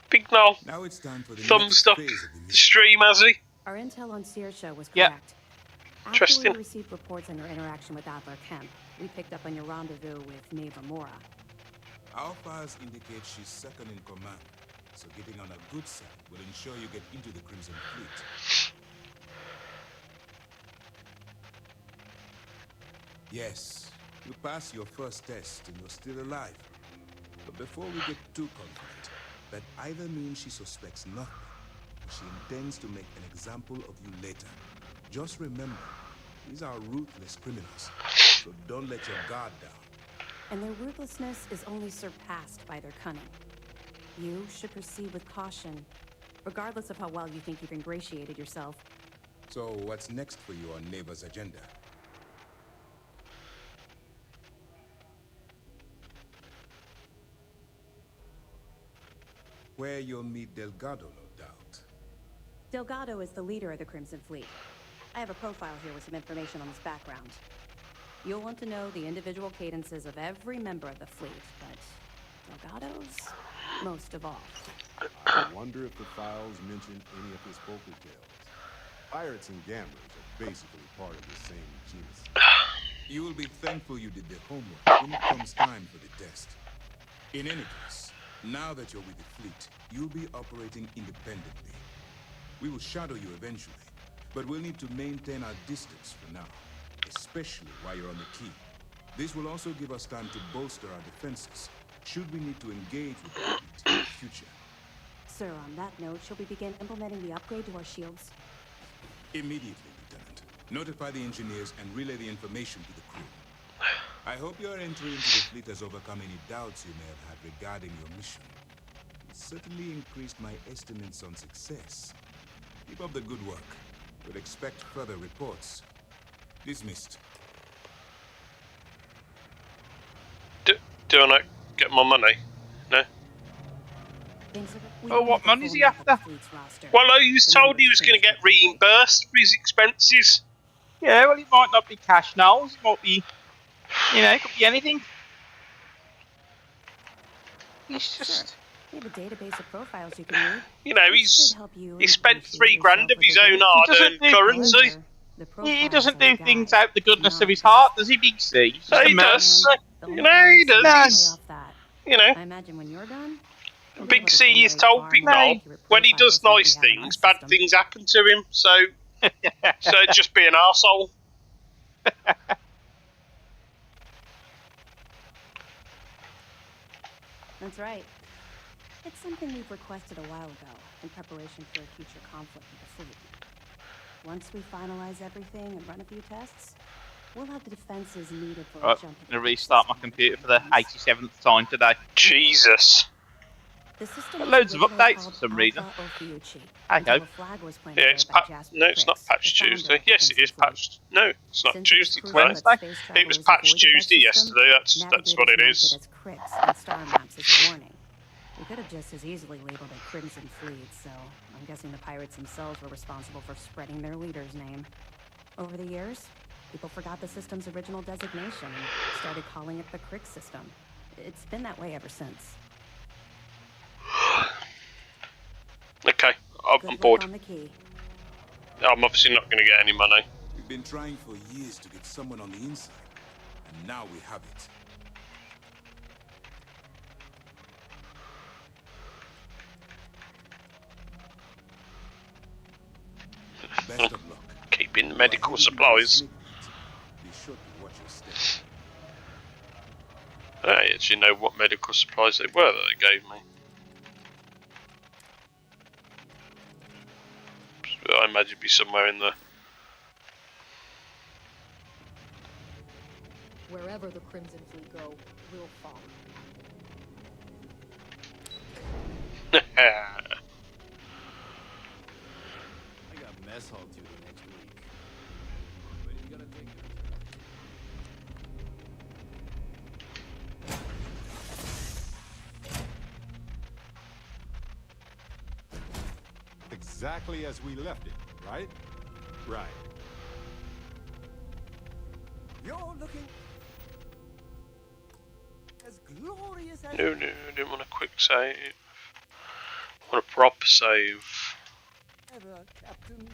Big no. Now it's time for the Thumbs next up phase of the the mission. stream, has he? Our intel on Searsha was Yeah. correct. After Interesting. we received reports on your interaction with Adler Kemp, we picked up on your rendezvous with Neva Mora. Our files indicate she's second in command, so getting on a good side will ensure you get into the Crimson Fleet. Yes, you passed your first test and you're still alive. But before we get too confident, that either means she suspects nothing, or she intends to make an example of you later. Just remember, these are ruthless criminals, so don't let your guard down. And their ruthlessness is only surpassed by their cunning. You should proceed with caution, regardless of how well you think you've ingratiated yourself. So what's next for you on Neighbor's agenda? Where you'll meet Delgado, no doubt. Delgado is the leader of the Crimson Fleet. I have a profile here with some information on his background. You'll want to know the individual cadences of every member of the fleet, but Delgado's most of all. I wonder if the files mention any of his poker tales. Pirates and gamblers are basically part of the same genus. You will be thankful you did the homework when it comes time for the test. In any case, now that you're with the fleet, you'll be operating independently. We will shadow you eventually, but we'll need to maintain our distance for now, especially while you're on the key. This will also give us time to bolster our defenses, should we need to engage with the fleet in the future. Sir, on that note, shall we begin implementing the upgrade to our shields? Immediately, Lieutenant. Notify the engineers and relay the information to the crew. I hope your entry into the fleet has overcome any doubts you may have had regarding your mission. It certainly increased my estimates on success. Keep up the good work. We'll expect further reports. Dismissed. Do I not get my money? No? Oh, what money is he after? Well, he was told he was going to get reimbursed for his expenses. Yeah, well, it might not be cash now. It might be, you know, it could be anything. He's just... We have a database of profiles you can read. You know, he spent $3,000 of his own hard-earned currency. He doesn't do things out the goodness of his heart, does he, Big C? He does. You know, he does. You know. I imagine when you're done, Big C is told people when he does nice things, bad things happen to him. So just be an arsehole. That's right. It's something we've requested a while ago in preparation for a future conflict with the fleet. Once we finalize everything and run a few tests, we'll have the defenses needed for a jump. I'm going to restart my computer for the 87th time today. Jesus. The system loads of updates for some reason. I hope. Yeah, it's no, it's not patched Tuesday. Yes, it is patched. No, it's not Tuesday today. Wednesday. It was patched Tuesday yesterday. That's what it is. We could have just as easily labeled it Crimson Fleet, so I'm guessing the pirates themselves were responsible for spreading their leader's name. Over the years, people forgot the system's original designation and started calling it the Crick system. It's been that way ever since. Okay, I'm bored. On the key. I'm obviously not going to get any money. We've been trying for years to get someone on the inside, and now we have it. Best of luck. Keeping medical supplies. Be sure to watch your step. I actually know what medical supplies they were that they gave me. I imagine it'd be somewhere in the... Wherever the Crimson Fleet go, we'll follow. I got mess hall duty next week. When are you gonna take it? Exactly as we left it, right? Right. You're looking as glorious as... No, I didn't want a quick save. I want a proper save. ever, Captain.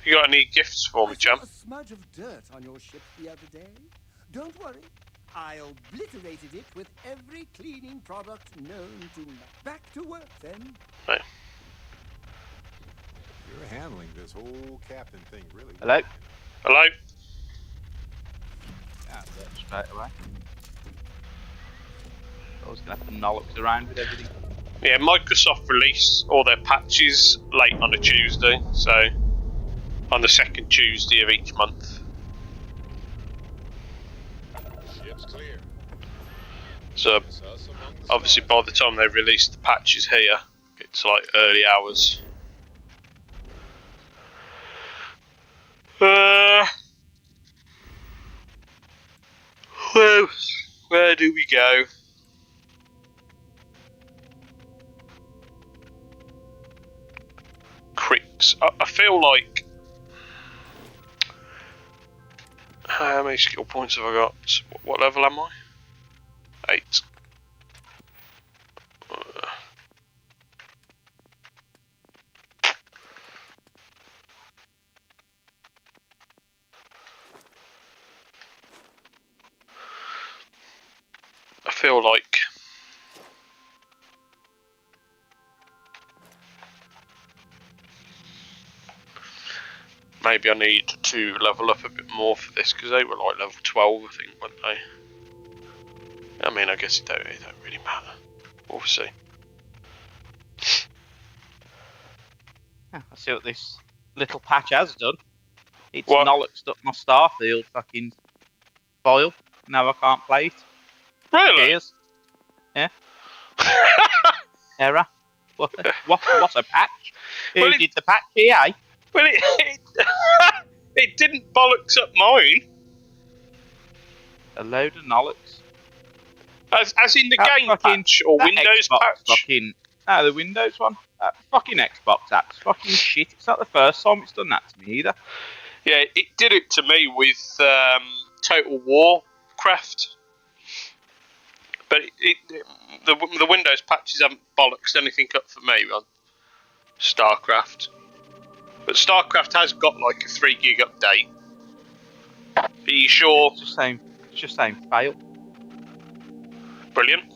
You got any gifts for me, champ? I saw a smudge of dirt on your ship the other day. Don't worry. I obliterated it with every cleaning product known to man. Back to work, then. Right. You're handling this whole captain thing really Hello? well. Hello? Yeah, straight away. I was going to have to knollop around with everything. Yeah, Microsoft release all their patches late on a Tuesday, so on the second Tuesday of each month. Ship's clear. So obviously by the time they release the patches here, it's like early hours. Where do we go? Cricks. I feel like How many skill points have I got? What level am I? 8. I feel like maybe I need to level up a bit more for this, because they were like level 12, I think, weren't they? I mean, I guess it don't really matter. We'll see. I see what this little patch has done. It's What? Nolloxed up my Starfield fucking file. Now I can't play it. Really? Cheers. Yeah. Error. What a patch? Who did the patch here? Well, it didn't bollocks up mine. A load of Nollox. As in the game patch or Windows Xbox patch? Fucking, no, the Windows one. That fucking Xbox app's fucking shit. It's not the first time it's done that to me either. Yeah, it did it to me with Total Warcraft. But the Windows patches haven't bollocksed anything up for me on StarCraft. But StarCraft has got like a 3 gig update. Are you sure? It's just saying fail. Brilliant.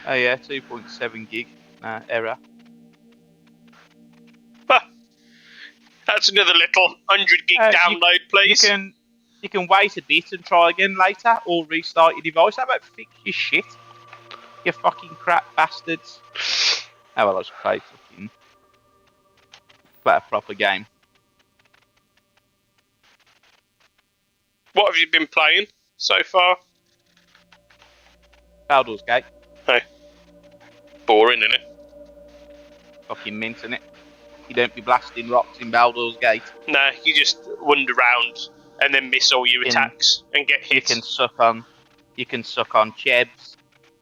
Oh yeah, 2.7 gig. Error. That's another little 100 gig download, please. You can wait a bit and try again later, or restart your device. How about fix your shit? You fucking crap bastards. Oh well, I just play fucking a proper game. What have you been playing so far? Baldur's Gate. Hey. Boring, innit? Fucking mint, innit? You don't be blasting rocks in Baldur's Gate. Nah, you just wander around and then miss all your attacks and get hit. You can suck on chebs.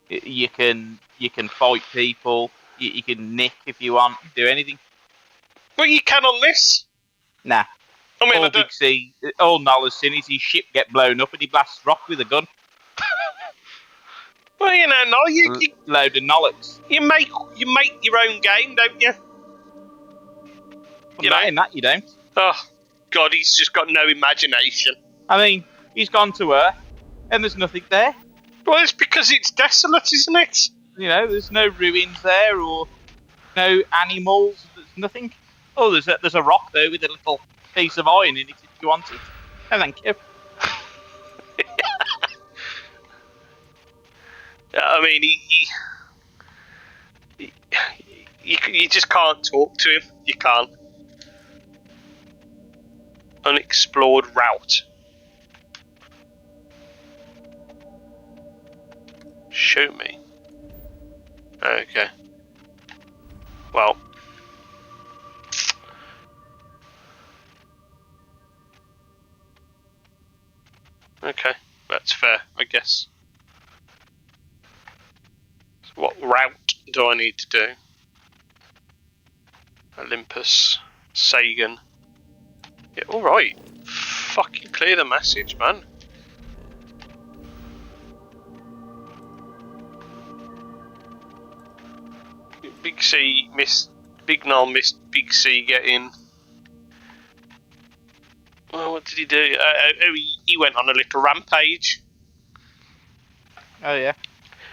You can fight people. You can nick if you want. Do anything. Well, you can on this. Nah. I mean, all Big C, all Nollo's seen is his ship get blown up and he blasts rock with a gun. Well, you know, no, you load of Nollox. You make your own game, don't you? You know that you don't. Oh God, he's just got no imagination. I mean, he's gone to Earth and there's nothing there. Well, it's because it's desolate, isn't it? You know, there's no ruins there or no animals. There's nothing. Oh, there's a rock there with a little piece of iron in it if you want it. Oh, thank you. I mean, you just can't talk to him. You can't. Unexplored route. Show me. Okay. Well. Okay, that's fair, I guess. So what route do I need to do? Olympus, Sagan. Yeah, alright. Fucking clear the message, man. Big C missed. Big Null missed Big C getting. Well, what did he do? He went on a little rampage. Oh yeah.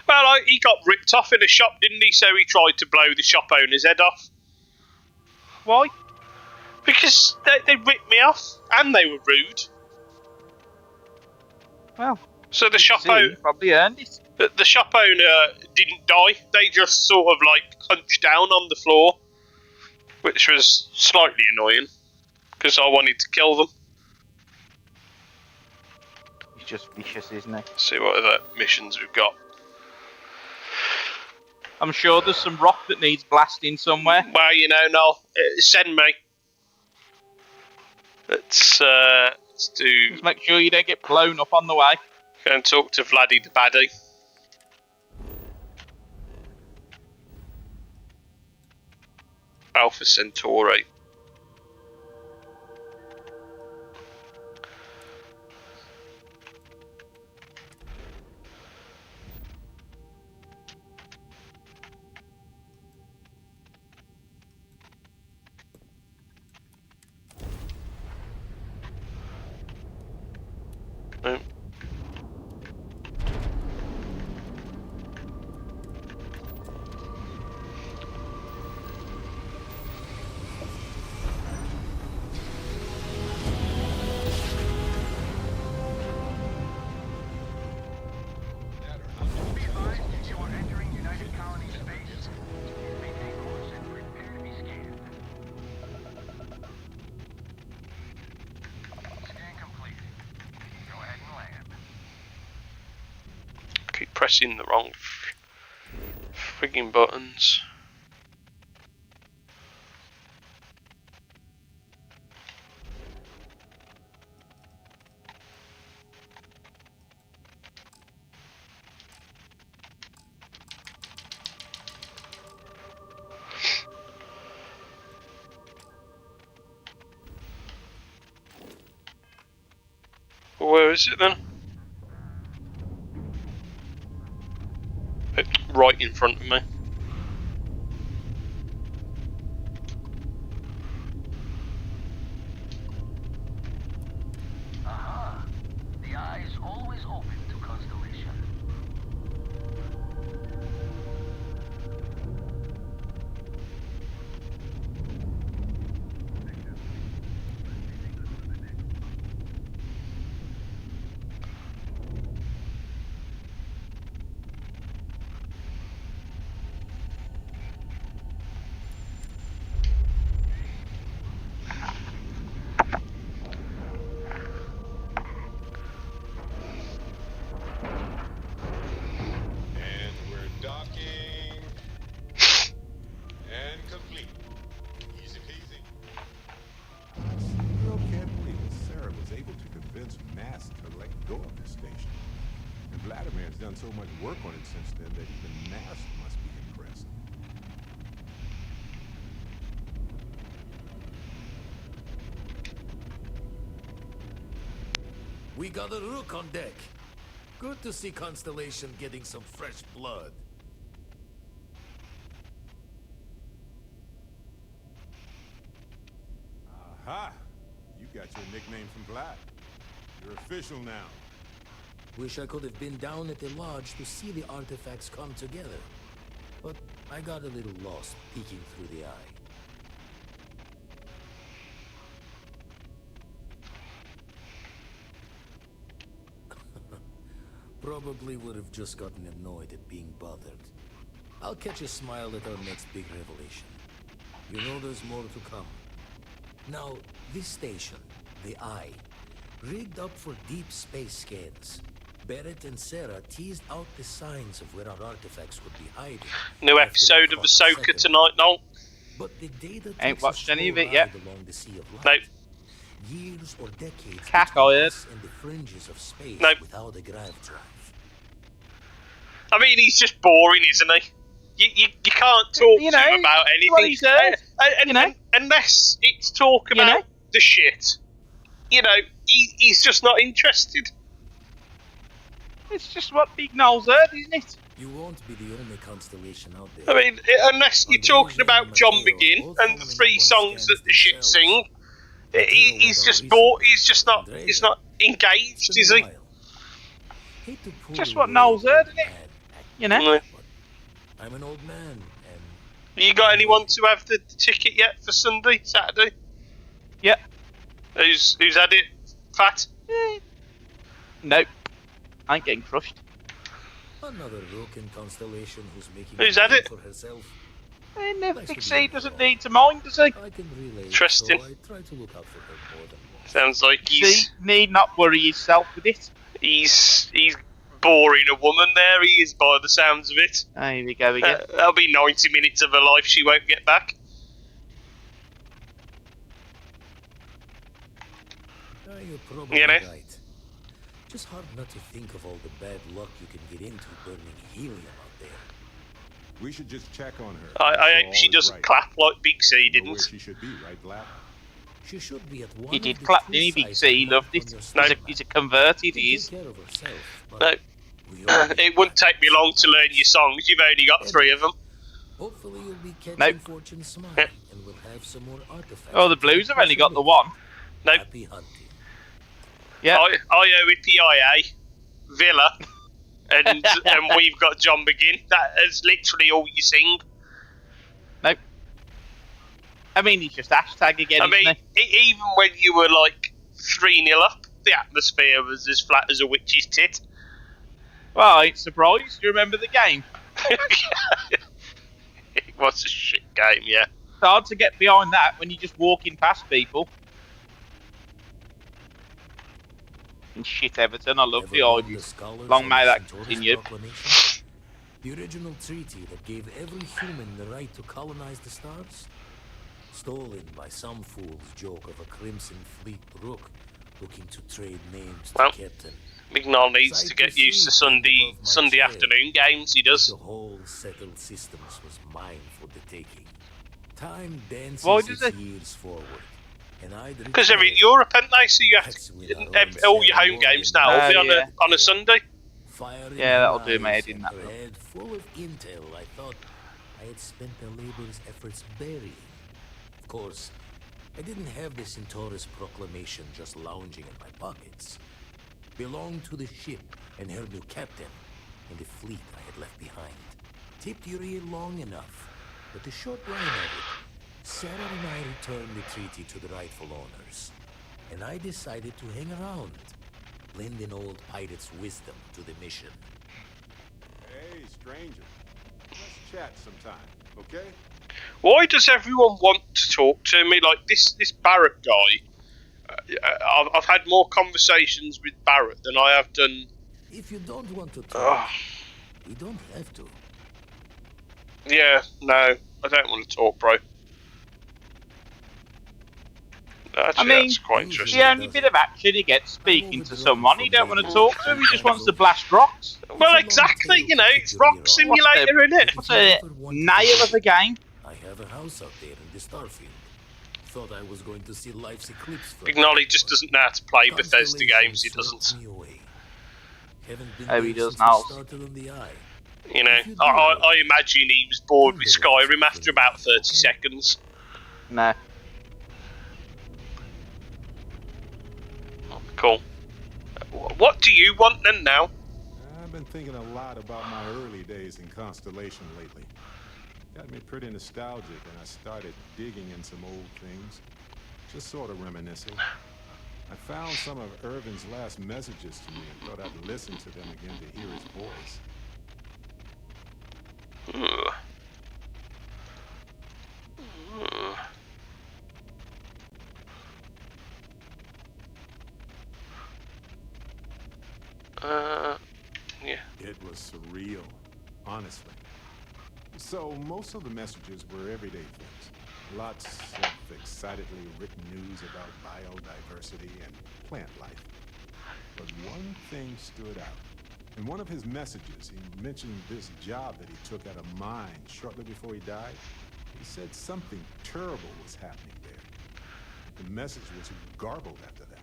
Well, he got ripped off in a shop, didn't he? So he tried to blow the shop owner's head off. Why? Because they ripped me off and they were rude. Well, so the shop owner probably earned it. The shop owner didn't die. They just sort of like hunched down on the floor, which was slightly annoying because I wanted to kill them. He's just vicious, isn't he? Let's see what other missions we've got. I'm sure there's some rock that needs blasting somewhere. Well, you know, Noel, send me. Let's do. Just make sure you don't get blown up on the way. Go and talk to Vladdy the Baddie. Alpha Centauri. pressing the wrong frigging buttons. Where is it then? Right in front of me. Aha! The eye is always open to Constellation. And we're docking. And complete. Easy peasy. Girl can't believe that Sarah was able to convince Mass to let go of the station. And Vladimir's done so much work on it since then that even Mass must be impressed. We got a rook on deck. Good to see Constellation getting some fresh blood. Aha! You got your nickname from Vlad. You're official now. Wish I could have been down at the lodge to see the artifacts come together. But I got a little lost peeking through the eye. Probably would have just gotten annoyed at being bothered. I'll catch a smile at our next big revelation. You know there's more to come. Now, this station, the Eye, rigged up for deep space scans. Barrett and Sarah teased out the signs of where our artifacts would be hiding. New episode of Ahsoka tonight, Noel. But the data Ain't watched any of it yet. Along the Sea of Light. Nope. Years or decades Cack between iron. us and the fringes of space Nope. without a grav drive. I mean, he's just boring, isn't he? You can't talk You to know, him about it's what anything. he says, you know. Unless it's talk You about know. the shit. You know, he's just not interested. It's just what Big Noel's heard, isn't it? You won't be the only constellation out there. I mean, unless you're talking about John McGinn and the 3 songs that the shit sing, he's just bored. He's just not. He's not engaged, is he? Just what Noel's heard, isn't it? You know. No. I'm an old man, and You got anyone to have the ticket yet for Sunday, Saturday? Yeah. Who's had it? Fat? Nope. I ain't getting crushed. another broken constellation who's making Who's had it? for herself. And Pixie doesn't need to mind, does he? I can relate, Interesting. so I try to look out for her more than once. Sounds like See, he's need not worry yourself with it. he's boring a woman there. He is, by the sounds of it. There we go again. That'll be 90 minutes of her life she won't get back. You're probably You know? right. Just hard not to think of all the bad luck you can get into burning helium out there. We should just check on her. I So hope she all is doesn't right. clap like Big C You know where didn't. she should be, right, Vlad? She should be at one He of did the clap, two didn't he, Big sites C? He loved on it. your No. star He's a map. converted, She he can is. take care of herself, but No. we all need It wouldn't take me long to learn your songs. You've only got 3 of them. Hopefully you'll be catching Nope. Fortune's smile, Yeah. and we'll have some more artifacts. Oh, the to Blues take have only got the with. one. Nope. Happy hunting. Yeah. I owe EPIA, Villa, and we've got John McGinn. That is literally all you sing. Nope. I mean, he's just hashtag again, I isn't mean, even when you were like 3-0 up, the atmosphere was as flat as a witch's tit. he? Well, I ain't surprised. You remember the game? It was a shit game, yeah. It's hard to get behind that when you're just walking past people. And shit Everton, I love Ever the read ideas. scholars Long on may the that Centaurus continue. Proclamation? The original treaty that gave every human the right to colonize the stars? Stolen by some fool's joke of a Crimson Fleet rook looking to trade names to Well, Captain. Mignol needs to get used to Sunday afternoon games, he does. The whole settled systems was mine for the taking. Time dances Why does its it? years forward, and I'd Because they're in retire. Europe, aren't they? So you have That's when to, all your home games now will be on yeah. a Sunday. Fire in Yeah, her that'll do my eyes head in and that her look. head full of intel. I thought I had spent the labor's efforts burying. Of course, I didn't have the Centaurus Proclamation just lounging in my pockets. Belonged to the ship and her new captain, and the fleet I had left behind. Tipped your ear long enough, but the short line of it, Sarah and I returned the treaty to the rightful owners, and I decided to hang around, lend an old pirate's wisdom to the mission. Hey, stranger. Let's chat sometime, okay? Why does everyone want to talk to me? Like this Barrett guy. I've had more conversations with Barrett than I have done. If you don't want to talk, you don't have to. Yeah, no, I don't want to talk, bro. Actually, that's quite interesting. The only bit of action he gets speaking to someone, he don't want to talk to him, he just wants to blast rocks. Well, exactly, you know, it's Rock Simulator, isn't it? What's a nail of a game? I have a house out there in the Starfield. Thought I was going to see life's eclipse from Ignolly just doesn't know how to play Bethesda games, he doesn't. Oh, he does now. You know, I imagine he was bored with Skyrim after about 30 seconds. Nah. Cool. What do you want then now? I've been thinking a lot about my early days in Constellation lately. Got me pretty nostalgic, and I started digging in some old things. Just sort of reminiscing. I found some of Irvin's last messages to me and thought I'd listen to them again to hear his voice. Yeah. It was surreal, honestly. So most of the messages were everyday things. Lots of excitedly written news about biodiversity and plant life. But one thing stood out. In one of his messages, he mentioned this job that he took at a mine shortly before he died. He said something terrible was happening there. The message was garbled after that.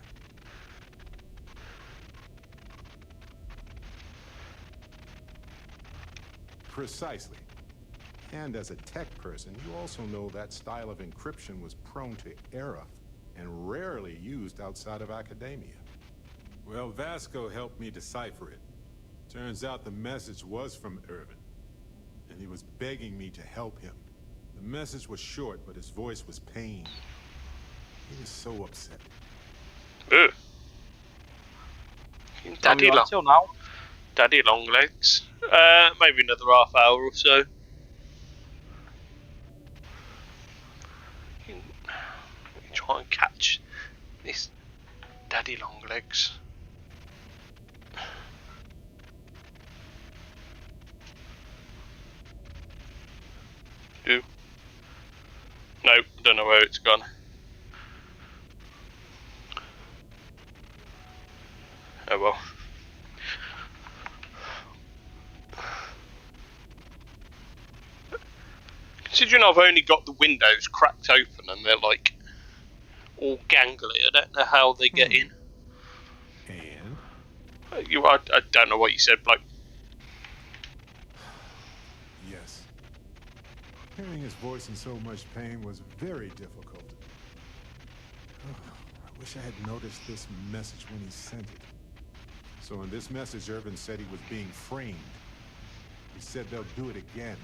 Precisely. And as a tech person, you also know that style of encryption was prone to error and rarely used outside of academia. Well, Vasco helped me decipher it. Turns out the message was from Irvin, and he was begging me to help him. The message was short, but his voice was pained. He was so upset. Ugh. Daddy long legs. Maybe another half hour or so. Try and catch this Daddy long legs. Do. Nope, don't know where it's gone. Oh well. Considering I've only got the windows cracked open and they're like all gangly, I don't know how they get in. And? I don't know what you said, bloke. Yes. Hearing his voice in so much pain was very difficult. I wish I had noticed this message when he sent it. So in this message, Irvin said he was being framed. He said they'll do it again.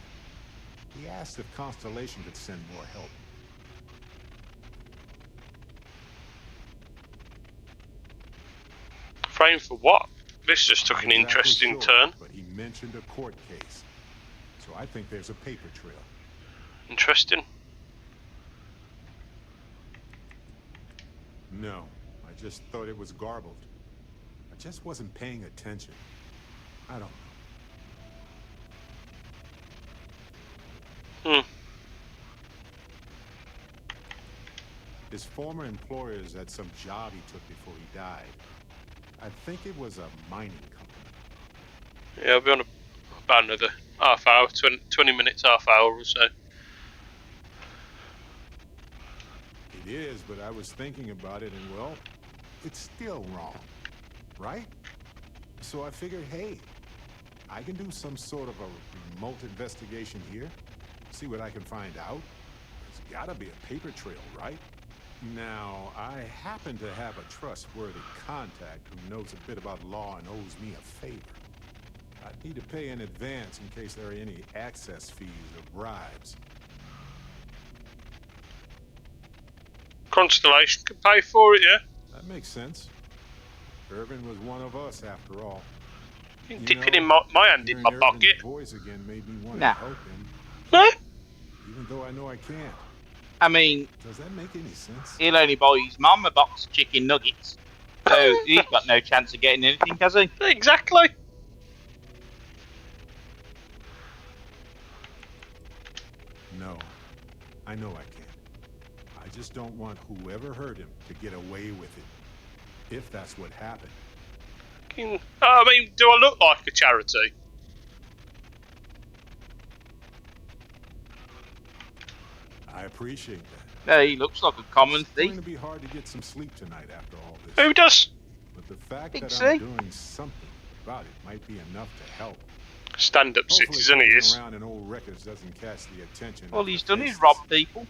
He asked if Constellation could send more help. Framed for what? This just took an interesting turn. But he mentioned a court case. So I think there's a paper trail. Interesting. No, I just thought it was garbled. I just wasn't paying attention. I don't know. His former employers had some job he took before he died. I think it was a mining company. Yeah, I'll be on about another half hour, 20 minutes, half hour or so. It is, but I was thinking about it, and well, it's still wrong, right? So I figured, hey, I can do some sort of a remote investigation here, see what I can find out. There's gotta be a paper trail, right? Now, I happen to have a trustworthy contact who knows a bit about law and owes me a favor. I'd need to pay in advance in case there are any access fees or bribes. Constellation could pay for it, yeah? That makes sense. Irvin was one of us, after all. Dipping in my hand in my pocket. Voice again made me want Nah. to help him. Huh? Even though I know I can't. I mean, does that make any sense? He'll only buy his mum a box of chicken nuggets. So he's got no chance of getting anything, has he? Exactly. No, I know I can't. I just don't want whoever hurt him to get away with it. If that's what happened. I mean, do I look like a charity? I appreciate that. No, he looks like a common It's thief. going to be hard to get some sleep tonight after all this. Who does? But the fact Think that so? I'm doing something about it might be enough to help. Stand-up citizen he is. Around in old records doesn't catch the attention. All of he's the done is faces. rob people.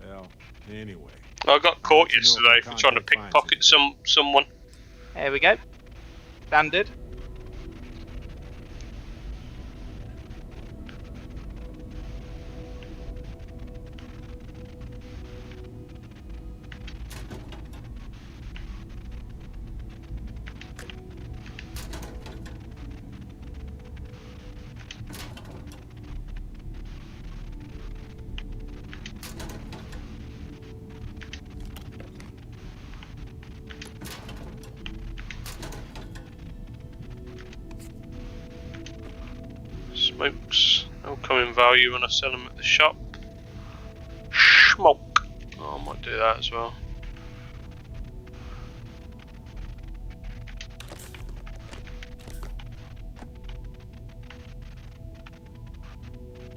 Well, anyway. I got caught I'll let you know yesterday if for my trying to contact pickpocket someone. There we go. Standard. Smokes. They'll come in value when I sell them at the shop. Smoke. Oh, I might do that as well.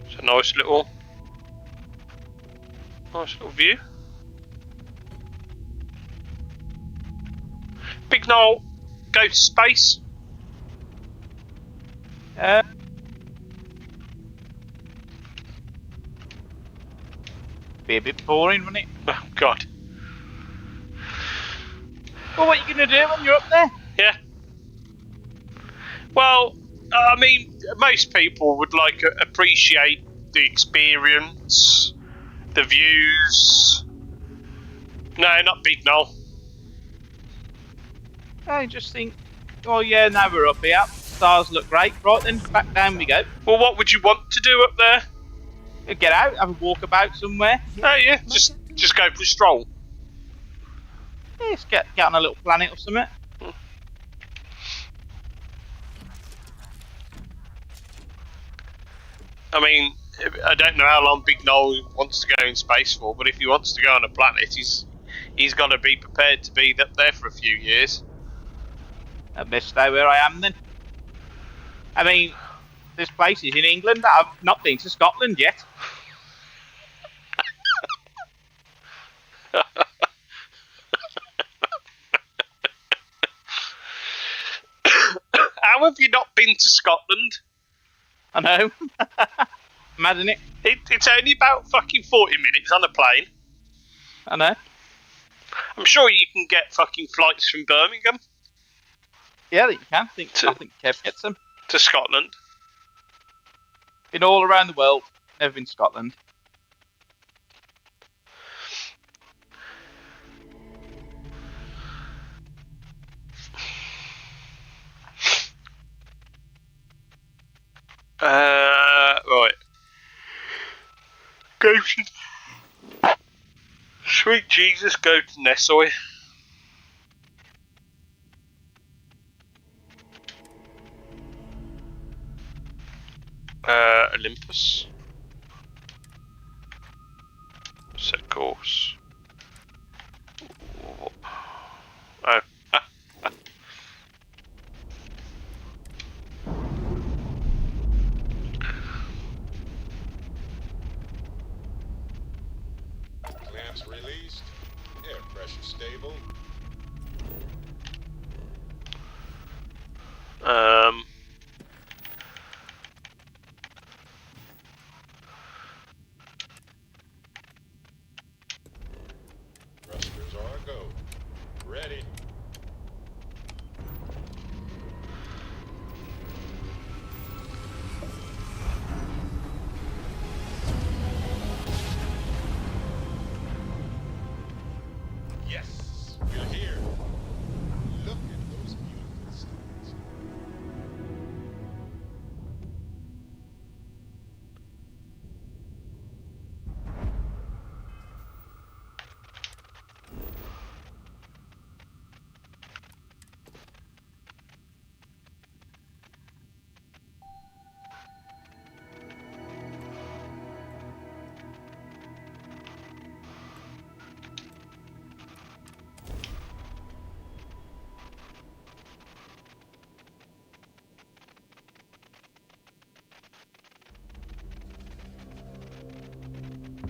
It's a nice little view. Big Noel, go to space. Be a bit boring, wouldn't it? Oh God. Well, what are you going to do when you're up there? Yeah. Well, I mean, most people would like appreciate the experience, the views. No, not Big Noel. I just think, oh yeah, now we're up here. Stars look great. Right then, back down we go. Well, what would you want to do up there? Get out, have a walk about somewhere. Oh yeah, just go for a stroll. Yeah, let's get on a little planet or something. I mean, I don't know how long Big Noel wants to go in space for, but if he wants to go on a planet, he's got to be prepared to be up there for a few years. I'd best stay where I am then. I mean, there's places in England that I've not been to Scotland yet. How have you not been to Scotland? I know. Mad, isn't it? It's only about fucking 40 minutes on a plane. I know. I'm sure you can get fucking flights from Birmingham. Yeah, that you can. I think Kev gets them. To Scotland. Been all around the world. Never been to Scotland. Right. Go to... Sweet Jesus, go to Nessoy. Olympus. Set course. Oh. Clamps released. Air pressure stable. Thrusters are a go. Ready. Yes, we're here. Look at those beautiful stars.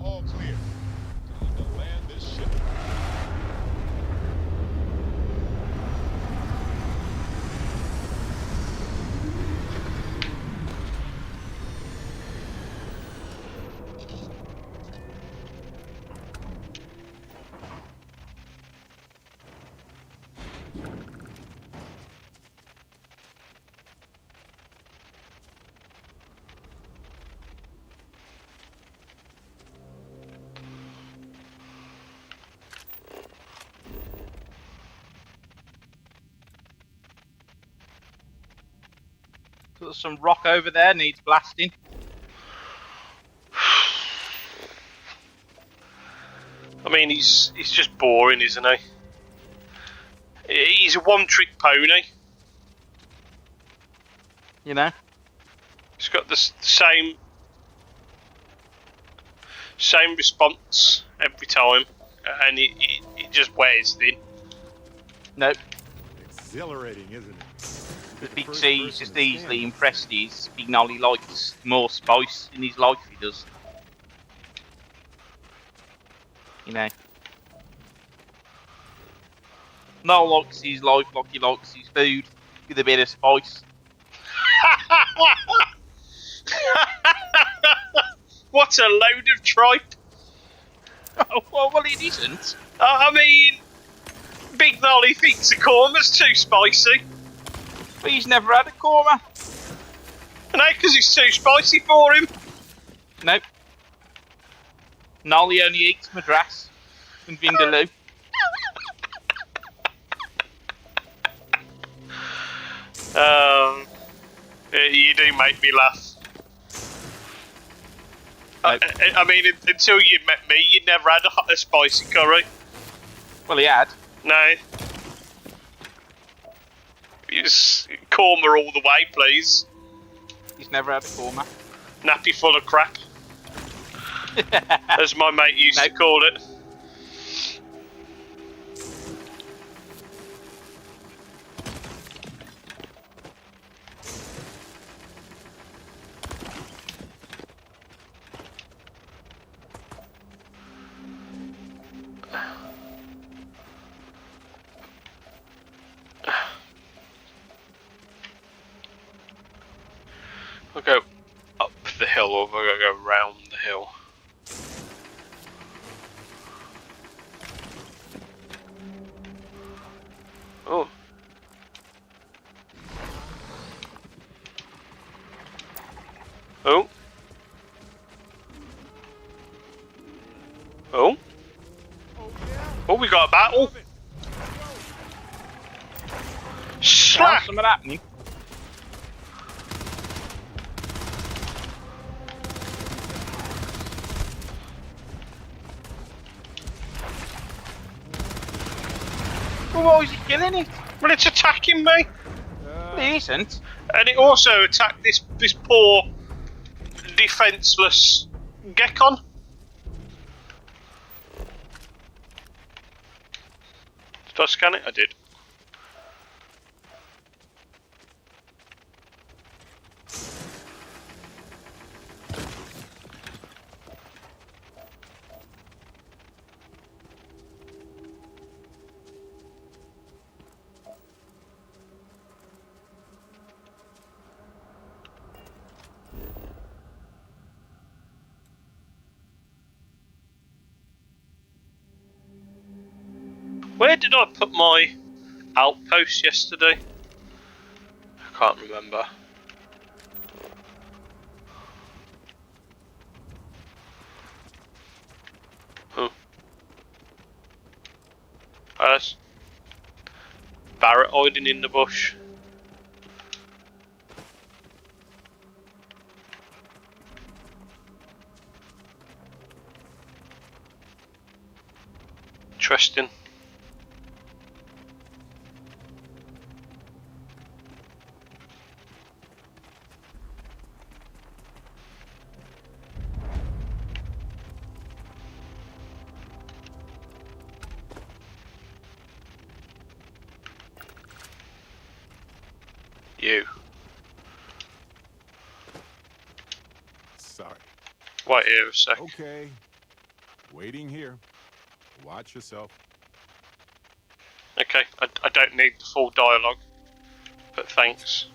All clear. Time to land this ship. There's some rock over there, needs blasting. I mean, he's just boring, isn't he? He's a one-trick pony. You know? He's got the same response every time, and it just wears thin. Nope. Exhilarating, isn't it? The Big C's just easily impressed his Big Nolly likes more spice in his life, he does. You know. Noel likes his life like he likes his food, with a bit of spice. What a load of tripe! Oh, well, it isn't. I mean, Big Nolly thinks a korma's too spicy. But he's never had a korma. No, because it's too spicy for him. Nope. Nolly only eats Madras and Vindaloo. You do make me laugh. Nope. I mean, until you met me, you'd never had a spicy curry. Well, he had. No. He's korma all the way, please. He's never had a korma. Nappy full of crap. As my mate used to call it. I'll go up the hill, or I'll go round the hill. Oh. Oh. Oh. Oh, we got a battle. Slap! Something happening. Well, why is he killing it? Well, it's attacking me. It isn't. And it also attacked this poor defenseless Gekon. Did I scan it? I did. Where did I put my outpost yesterday? I can't remember. Oh. That's Barrett hiding in the bush. Interesting. You. Sorry. Wait here a sec. Okay. Waiting here. Watch yourself. Okay, I don't need the full dialogue, but thanks.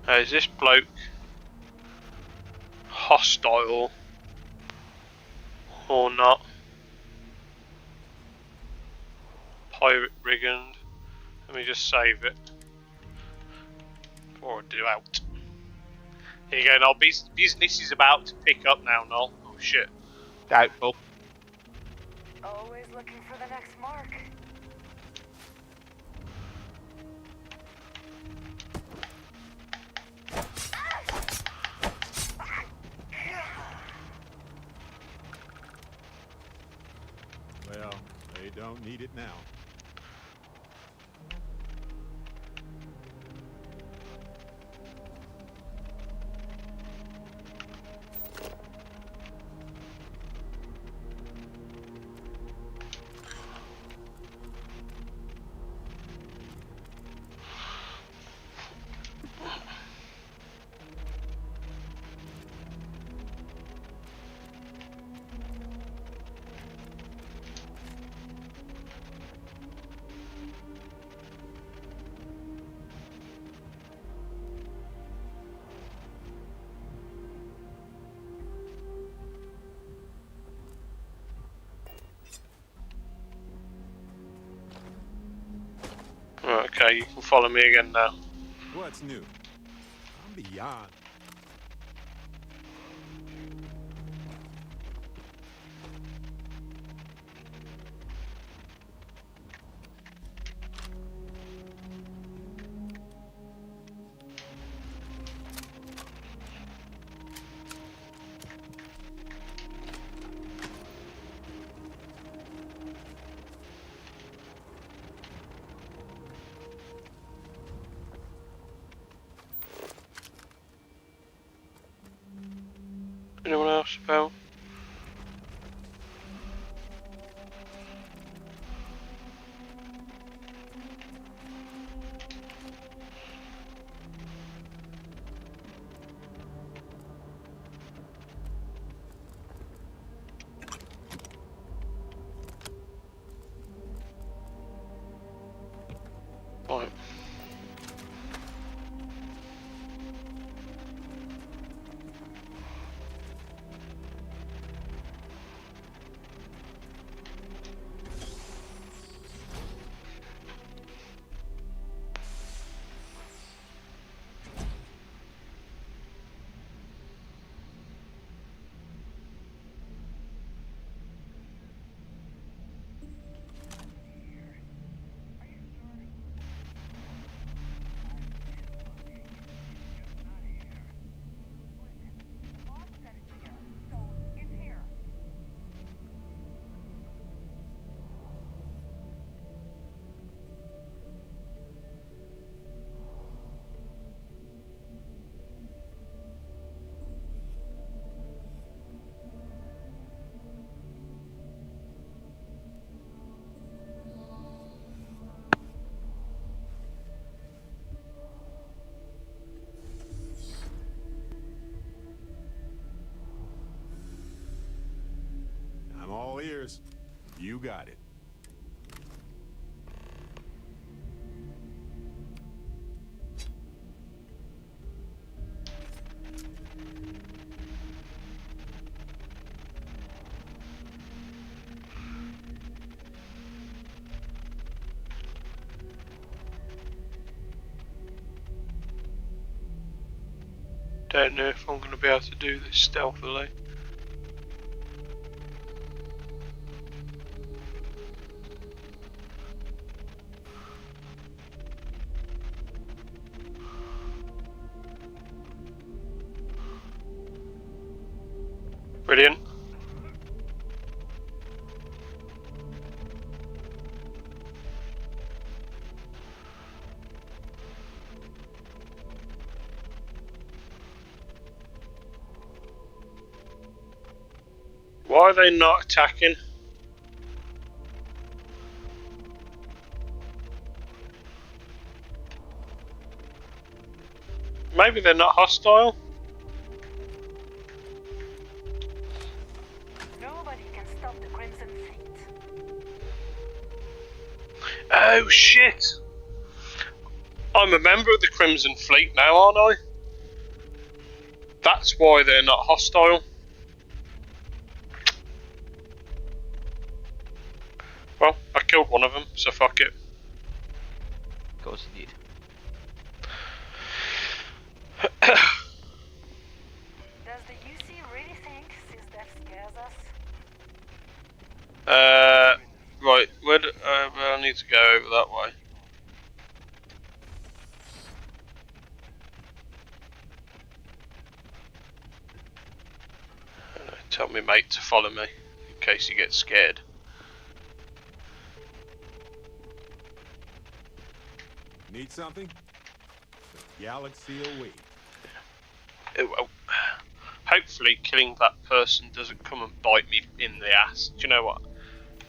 Is this bloke hostile or not? Pirate brigand. Let me just save it before I do out. Here you go, Noel. Business is about to pick up now, Noel. Oh shit. Doubtful. Always looking for the next mark. Well, they don't need it now. Okay, you can follow me again now. What's new? I'm beyond. Anyone else about? Right. yours. You got it. Don't know if I'm going to be able to do this stealthily. Brilliant. Why are they not attacking? Maybe they're not hostile? Nobody can stop the Crimson Fleet. Oh shit! I'm a member of the Crimson Fleet now, aren't I? That's why they're not hostile. Well, I killed one of them, so fuck it. Of course you did. Does the UC really think his death scares us? Right, where do I need to go over that way? Tell me mate to follow me, in case he gets scared. Need something? The galaxy awaits. Well, hopefully killing that person doesn't come and bite me in the ass. Do you know what?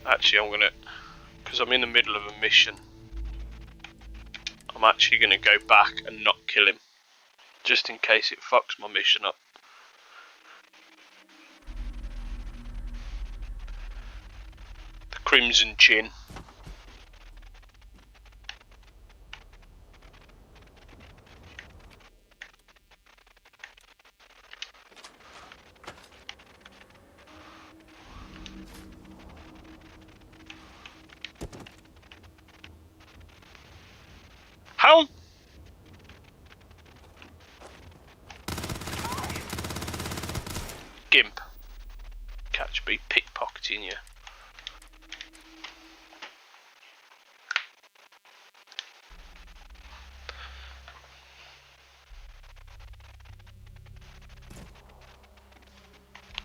Actually, I'm gonna, because I'm in the middle of a mission, I'm actually gonna go back and not kill him, just in case it fucks my mission up. The Crimson Chin. How? Gimp. Catch me pickpocketing you.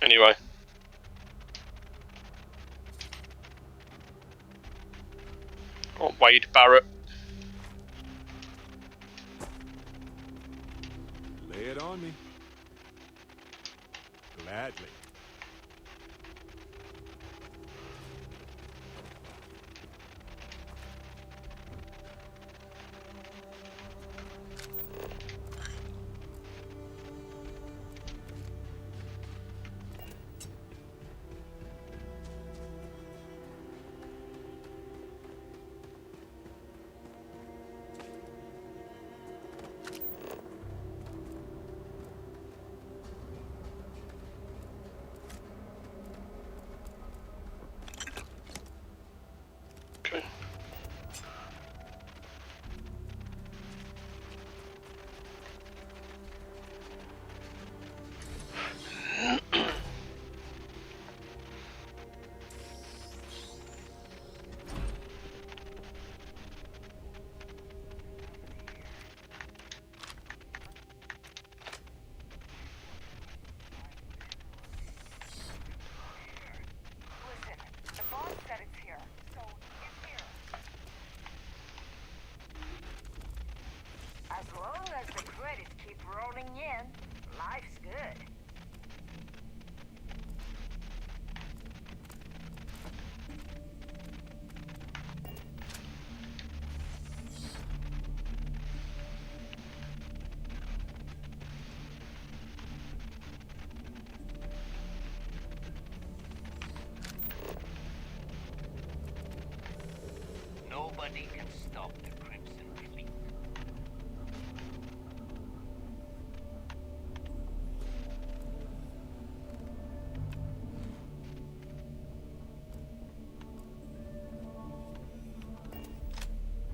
Anyway. Oh, Wade Barrett. Lay it on me. Gladly. Okay. Listen, the boss said it's here, so it's here. As long as the credits keep rolling in, life's good. stop the Crimson Fleet.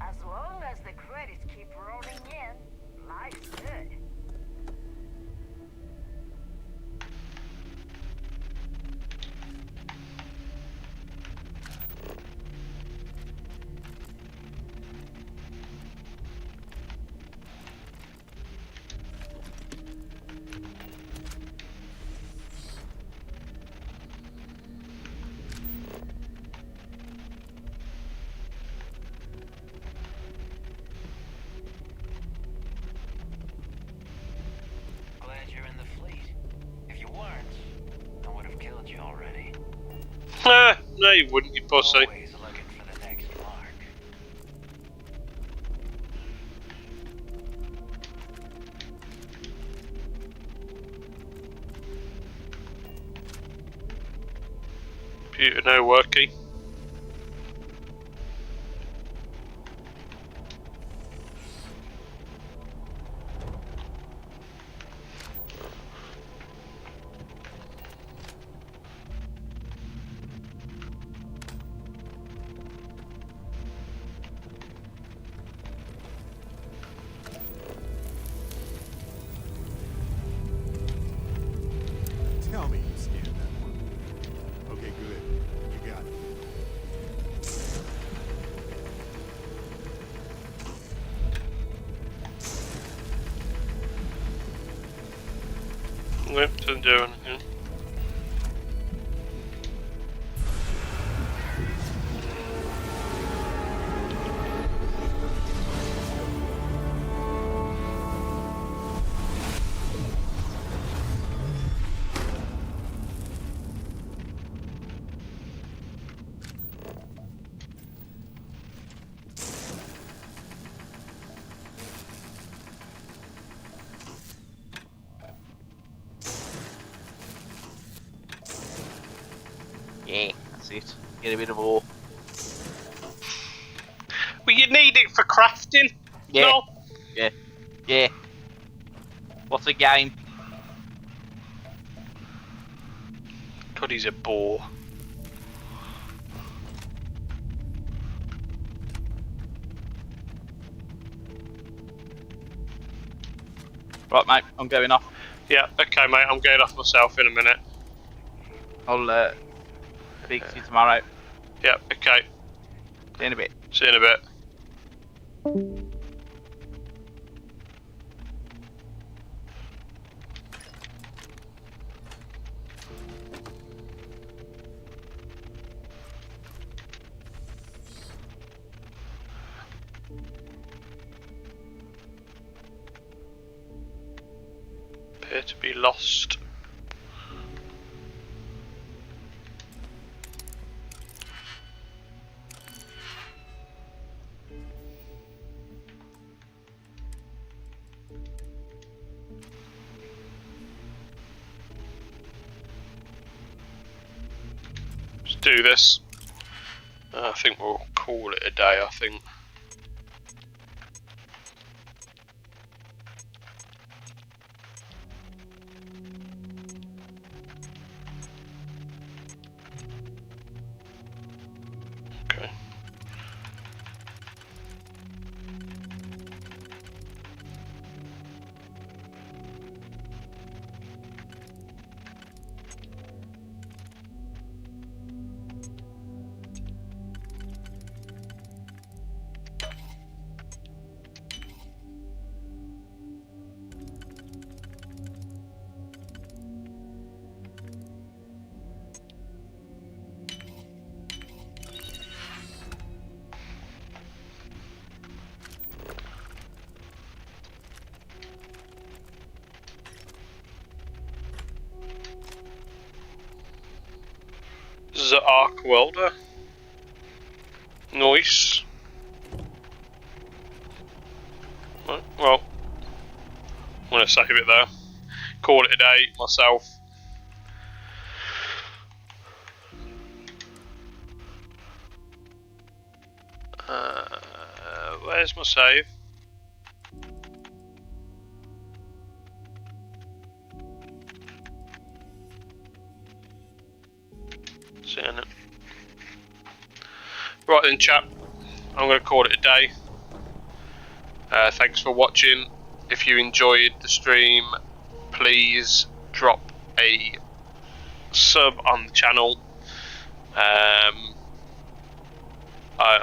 As long as the credits keep rolling in, life's good. Glad you're in the fleet. If you weren't, I would have killed you already. No, you wouldn't, you pussy. Always looking for the next mark. Computer no working. Tell me you scanned that one. Okay, good. You got it. Nope, doesn't do anything. Yeah, that's it. Get a bit of ore. Well, you need it for crafting. Yeah. No. Yeah. Yeah. What's a game? God, he's a bore. Right, mate, I'm going off. Yeah, okay, mate, I'm going off myself in a minute. I'll speak to you tomorrow. Yeah, okay. See you in a bit. See you in a bit. Appear to be lost. Let's do this. I think we'll call it a day, I think. Okay. This is an arc welder. Nice. Right, well, I'm going to save it there. Call it a day myself. Where's my save? Seeing it. Right then, chap. I'm going to call it a day. Thanks for watching. If you enjoyed the stream, please drop a sub on the channel. I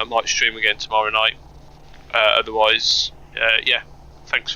might stream again tomorrow night. Otherwise, yeah. Thanks for